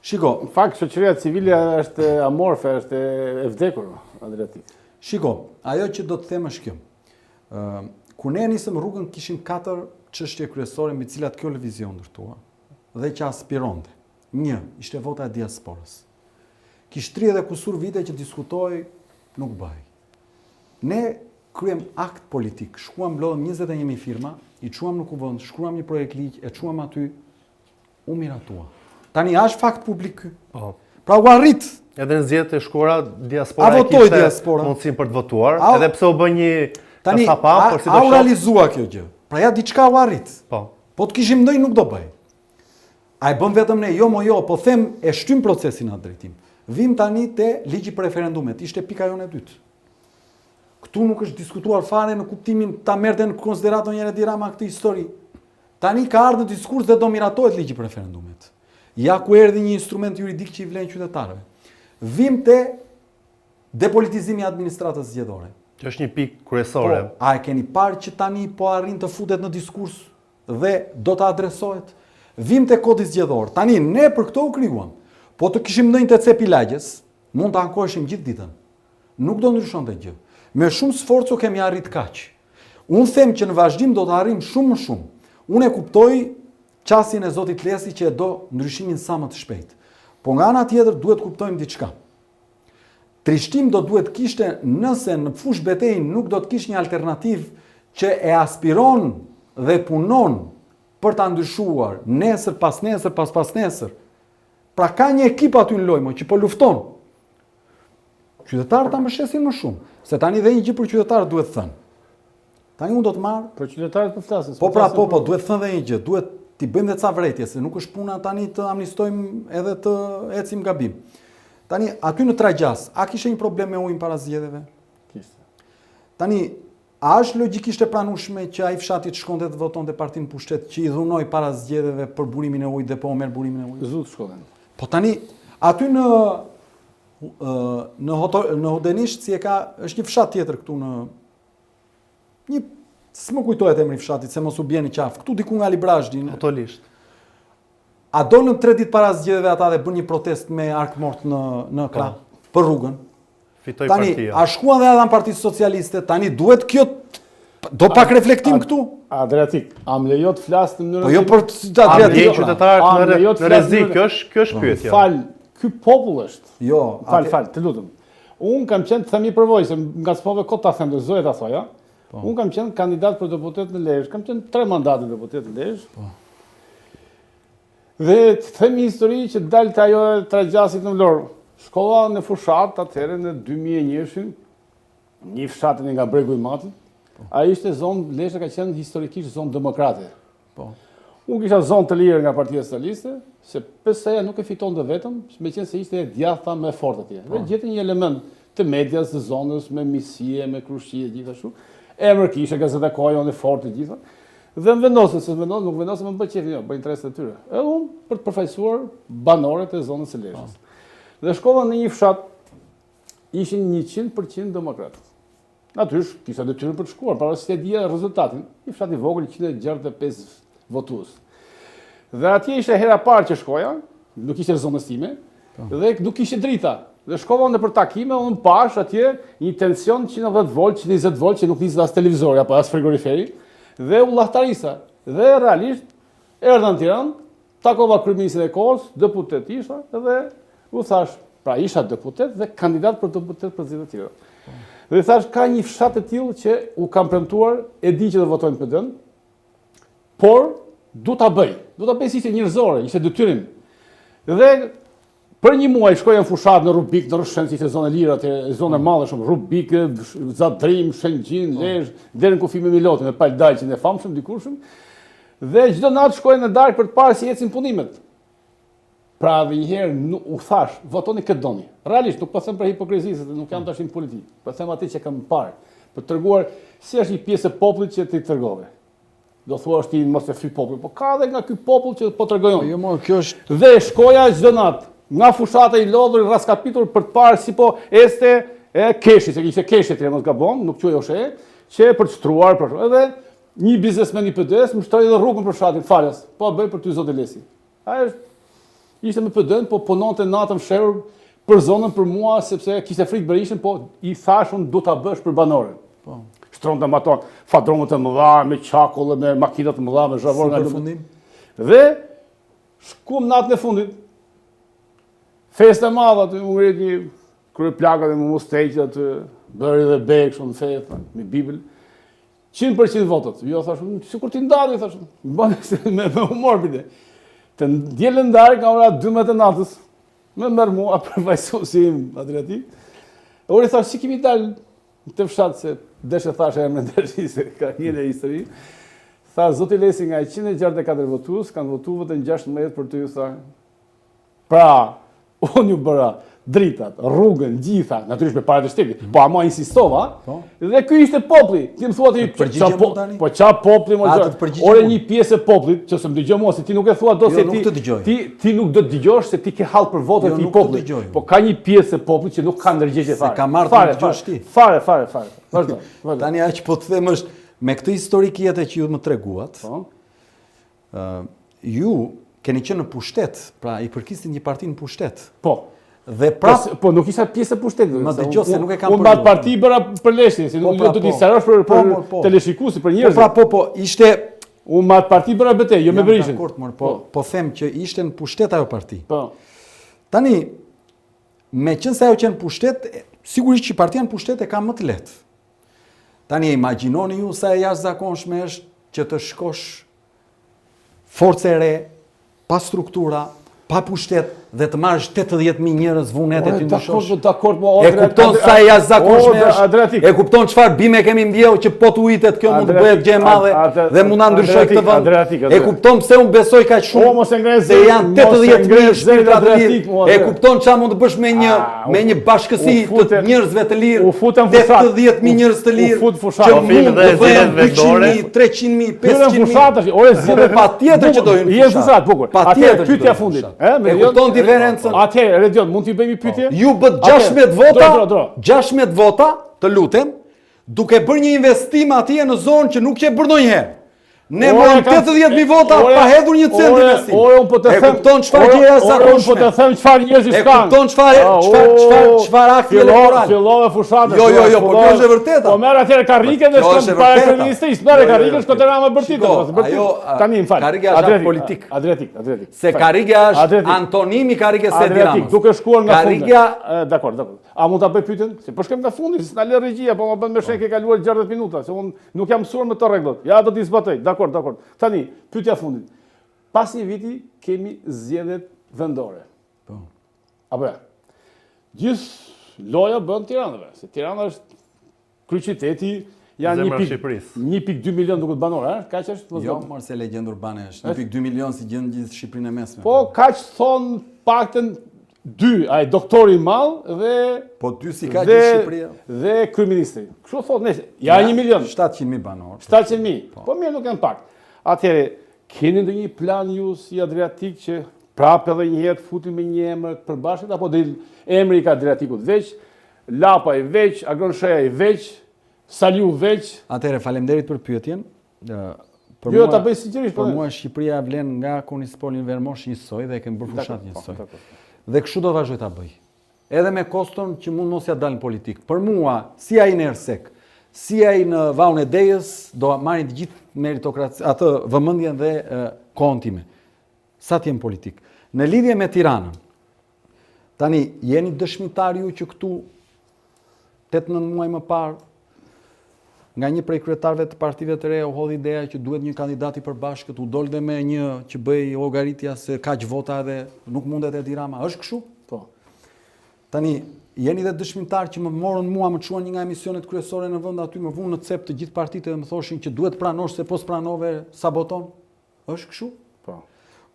Shiko, Në fakt, shoqëria civile është amorfe, është e vdekur, Adriatik. Shiko, ajo që do të them është kjo. Kur ne nisëm rrugën kishim 4 çështje kryesore mbi cilat kjo lëvizion ndërtua dhe që aspironte. 1. Ishte vota e diasporës. Kishte 30 dhe kusur vite që diskutoi, nuk bëj. Ne kryem akt politik, shkuam blodhëm 21.000 firma, i quam në kuvend, shkruam një projekt ligj, e quam aty, u miratua. Tani është fakt publik ky. Po. Pra u arrit. Edhe në zgjedhjet e shkura diaspora A votoi diaspora? mundësinë për të votuar, A- edhe pse u bë një Tani, kasapam, por a u sidoqoftë realizua kjo gjë? Pra ja diçka u arrit. po. Po të kishim ndonjë nuk do bëj. A e bëm vetëm ne? Jo, po them e shtym procesin në atë drejtim. Vim tani te ligji për referendumet, ishte pika jone e dytë. Këtu nuk është diskutuar fare në kuptimin ta merrte në konsideraton njëre Edi Rama këtë histori. Tani ka ardhur në diskurs dhe do miratohet ligji për referendumet. Ja ku erdhi një instrument juridik që i vlen qytetarëve. Vim te depolitizimi i administratës zgjedhore. Që është një pikë kryesore. Po, a e keni parë që tani po arrin të futet në diskurs dhe do të adresohet? Vim te kodi zgjedhor. Tani ne për këto u krijuam. Po të kishim ndonjë të cepi lagjes, mund të ankoheshim gjithë ditën. Nuk do ndryshonte gjë. Me shumë sforco kemi arrit kaq. Unë them që në vazhdim do të arrim shumë më shumë. Unë e kuptoj qasjen e Zotit Lesi që e do ndryshimin sa më të shpejt. Po nga ana tjetër duhet kuptojmë diçka. Trishtim do duhet kishte nëse në fush betejë nuk do të kishte një alternativë që e aspiron dhe punon për ta ndryshuar nesër pas nesër pas nesër. Pra ka një ekip aty në lojë që po lufton. Qytetarët ta mbështesin më shumë, se tani dhe një gjë për qytetarët duhet thënë. Tani unë do të marr për qytetarët po flasin. Po, duhet thënë dhe një gjë, duhet t'i bëjmë dhe ca vretje, se nuk është puna tani të amnistojmë edhe të ecim gabim. Tani, aty në Tragjas, a kishe një problem me ujin para zgjedhjeve? Kishte. Tani, a është logjikisht e pranueshme që ai fshati të shkonte të votonte partinë pushtet që i dhunoi para zgjedhjeve për burimin e ujit dhe po merr burimin e ujit? Zut shkollën. Po tani, aty në Hodenisht si e ka, është një fshat tjetër këtu në një, s'më kujtohet emri fshatit, se mos u bjeni qafë, këtu diku nga Librazhdi. Totolisht. A dolën 3 ditë para zgjedhjeve ata dhe bën një protest me arkmort në krah për rrugën. Fitoi Tani, partia. a shkuan dhe ata në Partisë Socialiste, tani duhet kjo do pak reflektim këtu. Adriatik, a më lejo të flas në mënyrë Po jo për A Adriatik. ndjen qytetarët në rrezik, kjo është pyetja. Fal, ky popull është. Jo, Fal, të lutem. Un kam qenë të them i përvojë, se ngacmove kot ta them, zoja ta thoja. Un kam qenë kandidat për deputet në Lezhë, kam qenë 3 mandate deputet në Lezhë. Dhe të themi histori që dalte ajo e Tragjasit në Vlorë. Shkova në fushat atëherë në 2001-shin, një fshatin nga bregu i Matit. Ai ishte zonë, Lezhë ka qenë historikisht zonë demokrate. Unë kisha zonë të lirë nga Partia Socialiste, se PS-ja nuk e fiton të vetëm, me qenë se ishte e djatha me fort atje. Dhe gjeti një element të medias të zonës, me misie, me krushqie, gjithashtu. Emër kishe, Gazeta Kojo, në fort të gjitha. Dhe më vendosën, se nuk vendosën më bëj qefin, jo, bëj interes të tyre. Edhe unë për të përfaqësuar banorët e zonës së Lezhës. Dhe shkova në një fshat, ishin 100% demokratë. Natyrisht, kisha detyrën për të shkuar, para se e dija rezultatin. Një fshat i vogël, 165 votues. Dhe atje ishte hera parë që shkoja, nuk ishte zonës time, dhe nuk ishte drita. Dhe shkova në për takime, unë pash atje një tension 110 volt, 120 volt, që nuk nisë as televizori, apo as frigoriferi, dhe u lahtarisa. Dhe realisht, erdha në Tiranë, takova kryeministrin e kohës, deputet isha, dhe u thash, pra isha deputet dhe kandidat për deputet për zgjedhjet e tjera. Dhe thash, ka një fshat të tillë që u kam premtuar, e di që do votojnë PD-n, por du ta bëj. Du ta bëj si ishte njerëzore, ishte detyrim. Dhe për një muaj shkoja në fushat në Rubik, në Rrshën, si ishte zonë e lirë, zonë e madhe shumë, Rubik, Zadrim, Shëngjin, Lezhë, deri në kufi me Milotin, me Paldajqin e famshëm, dikurshëm. Dhe çdo natë shkoja në darkë për të parë si ecin punimet. Pra dhe njëherë u thash, votoni këtë doni. Realisht, nuk po them për hipokrizi, se nuk jam tash në politikë. Po them atë që kam parë, për të treguar si është një pjesë e popullit që ti tregove. Do thua është ti mos e fy popull, po ka edhe nga ky popull që po tregojon. Jo, mo, kjo është. Dhe shkoja çdo natë, nga fushata i lodhur, raskapitur për të parë si po este e Keshi, se ishte Keshi ti mos gabon, nuk quaj oshe, që për të shtruar për. Edhe një biznesmen i PD-s më shtoi edhe rrugën për fshatin, falas. Po bëj për ty zot Elesi. Ai ishte me PD-n, po punonte natën fshehur për zonën për mua, sepse kishte frikë Berishën, po i thashun do ta bësh për banorën. Po. Shtronte me ato fadromet e mëdha, me qakull, me makinat të mëdha, me zhavor nga fundim. Dhe shkum natën e fundit. Festa e madhe aty, u ngrit një kryeplaka dhe më musteqë aty, bëri dhe beg shumë fe, me Bibël. 100% votat. Jo thash, sikur ti ndati thash. Bën me humor bide. Të dielën darkë nga ora 12 e natës. Me merr mua për vajzosim Adriatik. Ori thash, si kemi dalë të fshat se deshe thash emrin Dershi se ka një histori. Tha zoti Lesi nga 164 votues kanë votuar vetëm 16 për ty, tha. Pra, unë ju bëra dritat, rrugën, gjitha, natyrisht me parë të shtetit, po ama insistova, dhe ky ishte populli. Ti më thua ti, po qa populli më gjë? Ore një pjesë e popullit, që se më dëgjoj mua, se ti nuk e thua do se ti nuk do të dëgjosh se ti ke hall për votat e popullit. Po ka një pjesë e popullit që nuk ka ndërgjegje fare. Se ka marrë të dëgjosh ti. Fare. Vazhdo. Tani aq po të them është me këtë historik jetë që ju më treguat. Ju keni qenë në pushtet, pra i përkisni një parti në pushtet. Po. Dhe prap, po nuk isha pjesë e pushtetit. Më dëgjoj se nuk e kam përmendur. Unë mbaj parti bëra për Lezhën, si nuk do të diserosh për teleshikuesi, për njerëz. Po, ishte unë mbaj parti bëra betejë, jo me Berishën. Po them që ishte në pushtet ajo parti. Po. Tani, me qenë se ajo që në pushtet, sigurisht që partia në pushtet e ka më të lehtë. Tani imagjinoni ju sa e jashtëzakonshme është që të shkosh forcë e re, pa struktura, pa pushtet dhe të marrësh 80.000 njerëz vunet e ty ndëshosh. E kupton sa e jashtëzakonshme është. E kupton çfarë bime kemi mbjellë që po të ujitet kjo mund të bëhet gjë e madhe dhe mund na ndryshoj këtë vend. E kupton pse unë besoj kaq shumë se janë 80.000 shpirtra të lirë. E kupton çfarë mund të bësh me një bashkësi të njerëzve të lirë, 80.000 njerëz të lirë që mund të bëhen 200.000, 300.000, 500.000. Patjetër që do hyjnë fushat. Patjetër. Pyetja fundit. E kupton diferencën? Atëherë, Redion, mund t'i bëjmë pyetje? Ju bët 16 vota, 16 vota, të lutem, duke bërë një investim atje në zonë që nuk që e bërë ndonjëherë. Ne morëm 80.000 vota pa hedhur një cent investim. E kupton çfarë gjëja zakonshme? Po të them çfarë njerëzish kanë. E kupton çfarë akti elektoral. Fillove fushatën. Jo, po kjo është e vërteta. Po merr atëherë karrike dhe shkon para kryeministrisë, merr karrike shkon te Rama Bërtita. Ajo tani më fal. Karrige është politik. Adriatik. Se karrige është antonimi karrige se Tiranës. Duke shkuar nga fundi. Karrigja, dakor. A mund ta bëj pyetjen? Se po shkem nga fundi, s'na lë regjia, po më bën me shek e kaluar 60 minuta, se unë nuk jam mësuar me të rregullat. Ja do t'i zbatoj. Dakor. Tani, pyetja fundit. Pas një viti kemi zgjedhjet vendore. Po. Apo ja. Gjithë loja bën Tiranëve, se Tirana është kryeqyteti, janë 1.2 milion duket banor, ha? Kaq është? Jo, mos e legjendë urbane është. 1.2 milion si gjën gjithë Shqipërinë e mesme. Po kaq thon paktën 2, ai doktori i madh dhe po 2 si ka gjithë Shqipëria. Dhe kryeministri. Kështu thotë nëse ja 1 milion, 700.000 banor. 700.000. Po mirë nuk janë pak. Atëherë, keni ndonjë plan ju si Adriatik që prapë edhe një herë të futim me një emër të përbashkët apo do emri ka Adriatikut veç, Lapa i veç, Agronsheja i veç, Saliu veç. Atëherë faleminderit për pyetjen. Jo, ta bëj sinqerisht, për mua Shqipëria vlen nga Kunispoli në Vermosh njësoj dhe e kemi bërë fushat njësoj. Dhe kështu do vazhdoj ta bëj. Edhe me koston që mund mos ja dalë në politikë. Për mua, si ai në Ersek, si ai në Vaun e Dejës, do marrin të gjithë meritokraci, atë vëmendjen dhe kohën time. Sa të jem politik. Në lidhje me Tiranën, tani jeni dëshmitar ju që këtu 8-9 muaj më parë nga një prej kryetarëve të partive të reja u hodhi ideja që duhet një kandidat i përbashkët, u dol dhe me një që bëj llogaritja se kaq vota dhe nuk mundet Edi Rama. Është kështu? Po. Tani jeni dhe dëshmitar që më morën mua, më çuan një nga emisionet kryesore në vend aty, më vunë në cep të gjithë partitë dhe më thoshin që duhet pranosh se po s'pranove saboton. Është kështu? Po.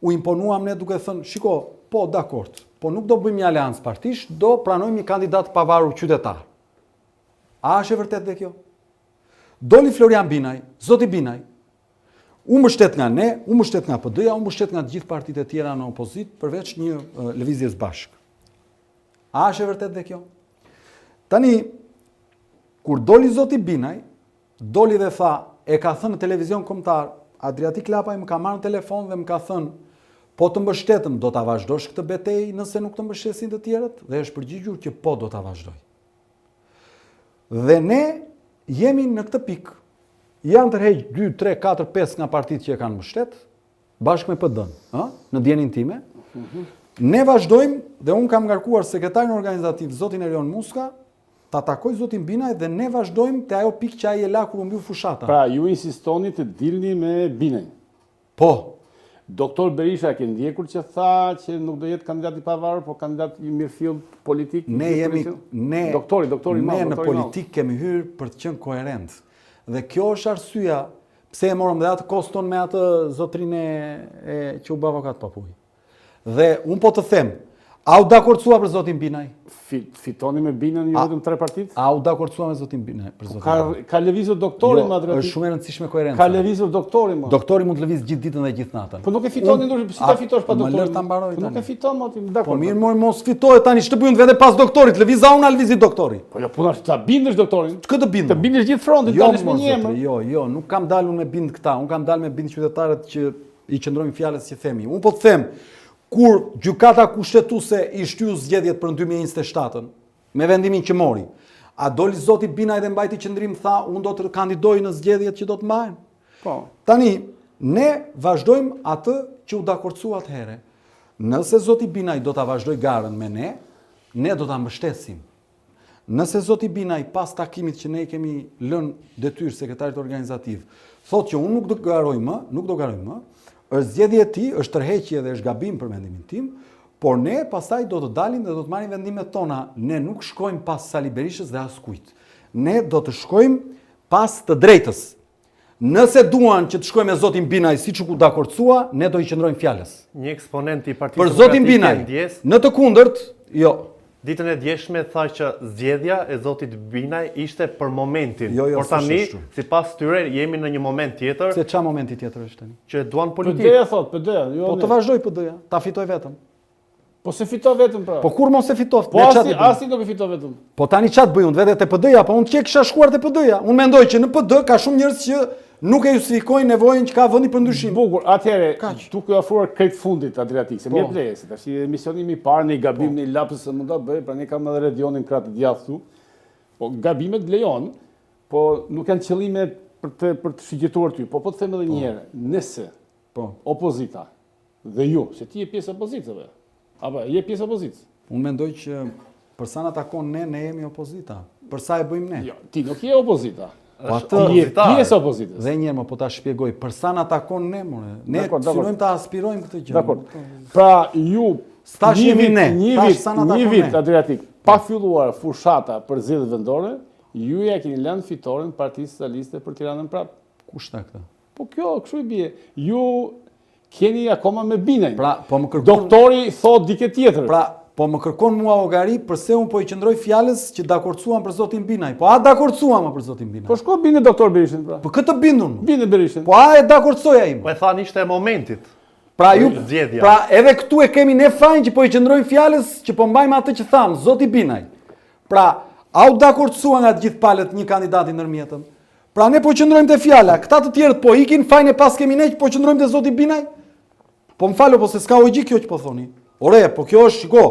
U imponuam ne duke thënë, shiko, po dakord, po nuk do bëjmë një aleancë partish, do pranojmë një kandidat pavarur qytetar. A është e vërtet dhe kjo? Doli Florian Binaj, zoti Binaj, u mbështet nga ne, u mbështet nga PD-ja, u mbështet nga të gjithë partitë e tjera në opozit, përveç një lëvizjes bashkë. A është e vërtet dhe kjo? Tani, kur doli zoti Binaj, doli dhe tha, e ka thënë në televizion kombëtar, Adriatik Lapaj më ka marrë në telefon dhe më ka thënë, po të mbështetëm, do ta vazhdosh këtë betejë nëse nuk të mbështesin të tjerët, dhe është përgjigjur që po do ta vazhdoj. Dhe ne jemi në këtë pikë. Janë tërheq 2, 3, 4, 5 nga partitë që e kanë mbështet, bashkë me PD-n, në dijenin time. Ne vazhdojmë dhe unë kam ngarkuar sekretarin organizativ zotin Erion Muska, ta takoj zotin Binaj dhe ne vazhdojmë te ajo pikë që ai e la kur u mbyll fushata. Pra ju insistoni të dilni me Binaj. Po. Doktor Berisha ke ndjekur që tha që nuk do jetë kandidat i pavarur, po kandidat i mirëfill politik. Ne jemi doktori i madh. Ne në politik kemi hyrë për të qenë koherent. Dhe kjo është arsyeja pse e morëm dhe atë koston me atë zotrinë që u bë avokat papuj. Dhe un po të them, a u dakordësua për zotin Binaj? Fitoni me Binaj ju vetëm 3 partitë? A u dakordësua me zotin Binaj për zotin Binaj? Ka lëvizur doktori më Adriatik. Është shumë e rëndësishme koherenca. Ka lëvizur doktori më. Doktori mund të lëviz gjithë ditën dhe gjithë natën. Po nuk e fitoni ndoshta, si ta fitosh pa doktorin? Më lër ta mbaroj tani. Nuk e fiton më ti, dakor. Po mirë, mos fitohet tani, ç'të bëjmë vetë pas doktorit, lëviza unë, lëvizi doktori. Po jo, puna ta bindesh doktorin. Kë të bindesh? Të bindesh gjithë frontin, dalish me një emër. Jo, nuk kam dalur me bind këta, unë kam dalur me bind qytetarët që i qëndrojnë fjalës që themi. Unë po të them, kur gjykata kushtetuese i shtyu zgjedhjet për 2027-ën, me vendimin që mori, a doli zoti Binaj dhe mbajti qëndrim, tha, unë do të kandidoj në zgjedhjet që do të marrin? Po. Tani, ne vazhdojmë atë që u dakordësua atëherë. Nëse zoti Binaj do ta vazhdoj garën me ne do ta mbështesim. Nëse zoti Binaj pas takimit që ne kemi lënë detyrë sekretarit organizativ, thotë që unë nuk do garoj më, është zgjedhja e tij, është tërheqje dhe është gabim për mendimin tim, por ne pastaj do të dalim dhe do të marrim vendimet tona. Ne nuk shkojmë pas Sali Berishës dhe askujt. Ne do të shkojmë pas të drejtës. Nëse duan që të shkojmë me zotin Binaj siç u dakordcua, ne do i qëndrojmë fjalës. Një eksponent i Partisë Për zotin Binaj, në të kundërt, jo. Ditën e djeshme tha që zgjedhja e zotit Binaj ishte për momentin. Jo, por tani, sipas tyre, jemi në një moment tjetër. Se ç'a momenti tjetër është tani? Që duan politikë. PD-ja thot, PD-ja. Po të vazhdoj PD-ja, ta fitoj vetëm. Po se fito vetëm pra. Po kur mos e fitoft? Po asi do të fito vetëm. Po tani ç'a të bëj unë vetë te PD-ja, po unë që kisha shkuar te PD-ja. Unë mendoj që në PD ka shumë njerëz që nuk e justifikojnë nevojën që ka vendi për ndryshim. Bukur, atëherë, duke ofruar krejt fundit Adriatik, se më plejë, se tash emisionimi i parë në gabim në lapsës se mund ta bëj, pra ne kam edhe Redionin krah të djathtë këtu. Po gabimet lejon, po nuk janë qëllime për të shigjetuar ty, po të them edhe një herë, nëse opozita dhe ju, se ti je pjesë opozitave, apo je pjesë opozitës. Unë mendoj që për sa na takon ne jemi opozita. Për sa e bëjmë ne? Jo, ti nuk je opozita. Po Ti je pjesë opozitës. Dhe një herë më po ta shpjegoj, për sa na takon ne, more. Ne synojmë ta aspirojmë këtë gjë. Dakor. Pra ju një vit Adriatik, pa filluar fushata për zgjedhjet vendore, ju ja keni lënë fitoren Partisë Socialiste për Tiranën prap. Kush tha këtë? Po kjo, kështu i bie. Ju keni akoma me Binaj. Pra, po më kërkon doktori thot dikë tjetër. Pra, po më kërkon mua llogari përse unë po i qëndroj fjalës që dakordsuam për zotin Binaj. Po a dakordsuam për zotin Binaj? Po shko binde doktor Berishën pra. Po këtë bindun. Binde Berishën. Po a e dakordsoja im. Po e thanë ishte e momentit. Pra edhe këtu e kemi ne fajin që po i qëndrojmë fjalës që po mbajmë atë që tham, zoti Binaj. Pra, a u dakordsua nga të gjithë palët një kandidati ndërmjetëm? Pra ne po qëndrojmë te fjala, këta të tjerët po ikin, fajin e pas kemi ne që po qëndrojmë te zoti Binaj? Po më falo, po se s'ka logjik kjo që po thoni. Ore, po kjo është, shiko,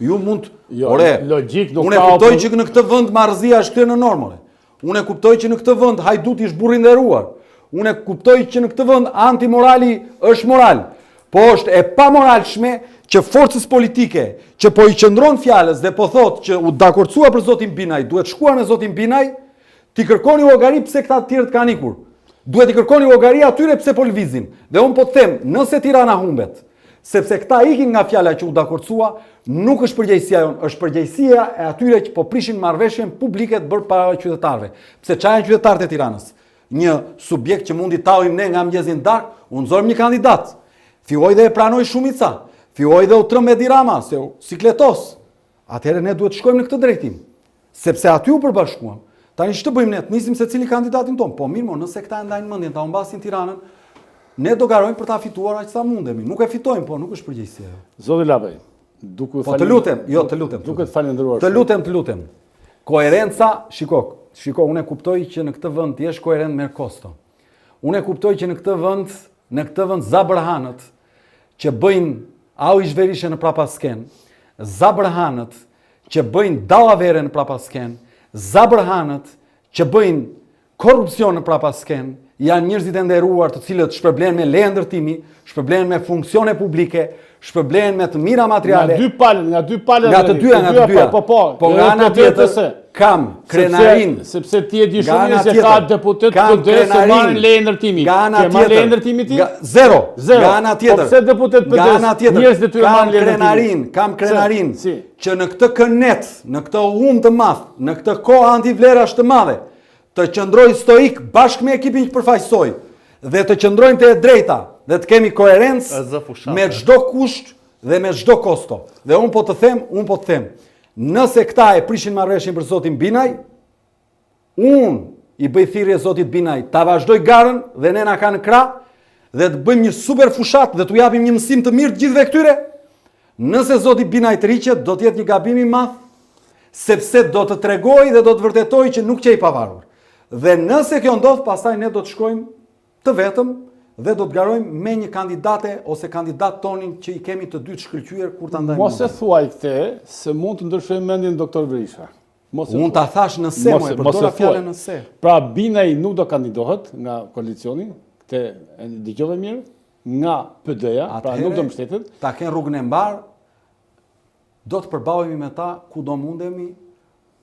ju mund, logjik nuk ka. Unë e kuptoj që në këtë vend marrëzia është kthyer në normale. Unë e kuptoj që në këtë vend hajduti është burri i nderuar. Unë e kuptoj që në këtë vend antimorali është moral. Po është e pamoralshme që forcës politike që po i qëndron fjalës dhe po thotë që u dakordsua për zotin Binaj, duhet shkuar me zotin Binaj, ti kërkoni llogari pse këta të tjerët kanë ikur. Duhet i kërkoni llogari atyre pse po lvizin. Dhe unë po të them, nëse Tirana humbet, sepse këta ikin nga fjala që u dakordsua, nuk është përgjegjësia jonë, është përgjegjësia e atyre që po prishin marrëveshjen publike të bërë para qytetarëve. Pse çfarë janë qytetarët e Tiranës? Një subjekt që mundi tallim ne nga mëngjesi në darkë, u nxorëm një kandidat. Filloi dhe e pranoi shumica. Filloi dhe u trëm Edi Rama, se u sikletos. Atëherë ne duhet të shkojmë në këtë drejtim. Sepse aty u përbashkuam. Tani ç'të bëjmë ne? Të nisim secili kandidatin ton. Po mirë, nëse këta e ndajnë mendjen ta humbasin Tiranën, ne do garojmë për ta fituar aq sa mundemi. Nuk e fitojmë, po nuk është përgjegjësia. Zoti Lapaj, duke po të lutem, duke të falendëruar. Të lutem. Koherenca, shiko, unë e kuptoj që në këtë vend ti je koherent me Kosto. Unë e kuptoj që në këtë vend zabërhanët që bëjnë au i zhverishë në prapasken, zabërhanët që bëjnë dallavere në prapasken, zabërhanët që bëjnë korrupsion në prapasken, janë njerëzit e nderuar të cilët shpërblen me leje ndërtimi, shpërblen me funksione publike, shpërblen me të mira materiale. Nga dy palë. Nga të dyja. Po nga ana tjetër kam krenarin. Sepse ti e di shumë se ka deputet PD që marrin leje ndërtimi. Ke marrë leje ndërtimi ti? Zero. Nga ana tjetër. Po pse deputet PD? Njerëz të tyre marrin leje ndërtimi. Kam krenarin që në këtë kënet, në këtë hum të madh, në këtë kohë antivlerash të madhe, të qëndroj stoik bashkë me ekipin që përfaqësoj dhe të qëndrojnë të e drejta dhe të kemi koherencë me çdo kusht dhe me çdo kosto. Dhe unë po të them, nëse këta e prishin marrëveshjen për zotin Binaj, unë i bëj thirrje zotit Binaj ta vazhdoj garën dhe ne na kanë krah dhe të bëjmë një super fushat dhe t'u japim një mësim të mirë të gjithëve këtyre. Nëse zoti Binaj të riqet, do të jetë një gabim i madh, sepse do të tregoj dhe do të vërtetoj që nuk qej pavarur. Dhe nëse kjo ndodh, pastaj ne do të shkojmë të vetëm dhe do të garojmë me një kandidate ose kandidat tonin që i kemi të dy të shkëlqyer kur ta ndajmë. Mos e thuaj këtë, se mund të ndryshojë mendjen doktor Berisha. Unë ta thash nëse, më e përdora fjalën nëse. Pra Binaj nuk do kandidohet nga koalicioni, këtë e dëgjove mirë, nga PD-ja, pra nuk do mbështetet. Ta kenë rrugën e mbar, do të përballemi me ta ku do mundemi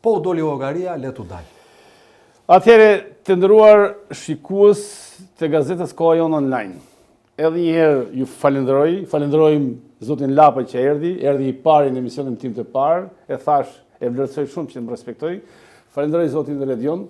Po u doli llogaria, le t'u dal. Atëherë, të nderuar shikues të gazetës Koha Jon Online. Edhe një herë ju falenderojmë zotin Lapaj që erdhi I pari në emisionin tim të parë, e thash, e vlerësoj shumë që më respektoj. Falenderoj zotin Redion,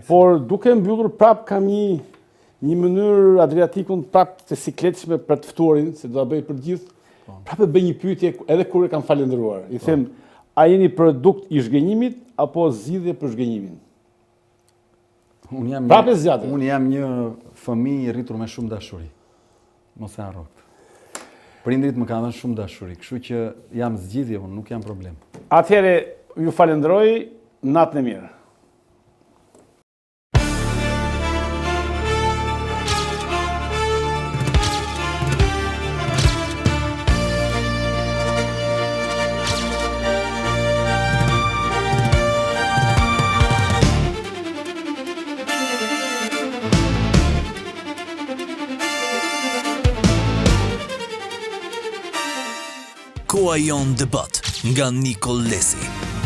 por duke mbyllur prap kam një mënyrë Adriatikun prap të sikletshme për të ftuarin, se do ta bëj për gjithë. Prap e bëj një pyetje edhe kur e kam falendëruar. I them, a jeni produkt I zhgënjimit apo zgjidhje për zhgënjimin? Unë jam një fëmijë I rritur me shumë dashuri. Mos e harro këtë. Prindrit më kanë dhënë shumë dashuri, kështu që jam zgjidhje, unë nuk jam problem. Atëherë ju falenderoj, natën e mirë. Koha Jon Debat nga Nikol Lesi.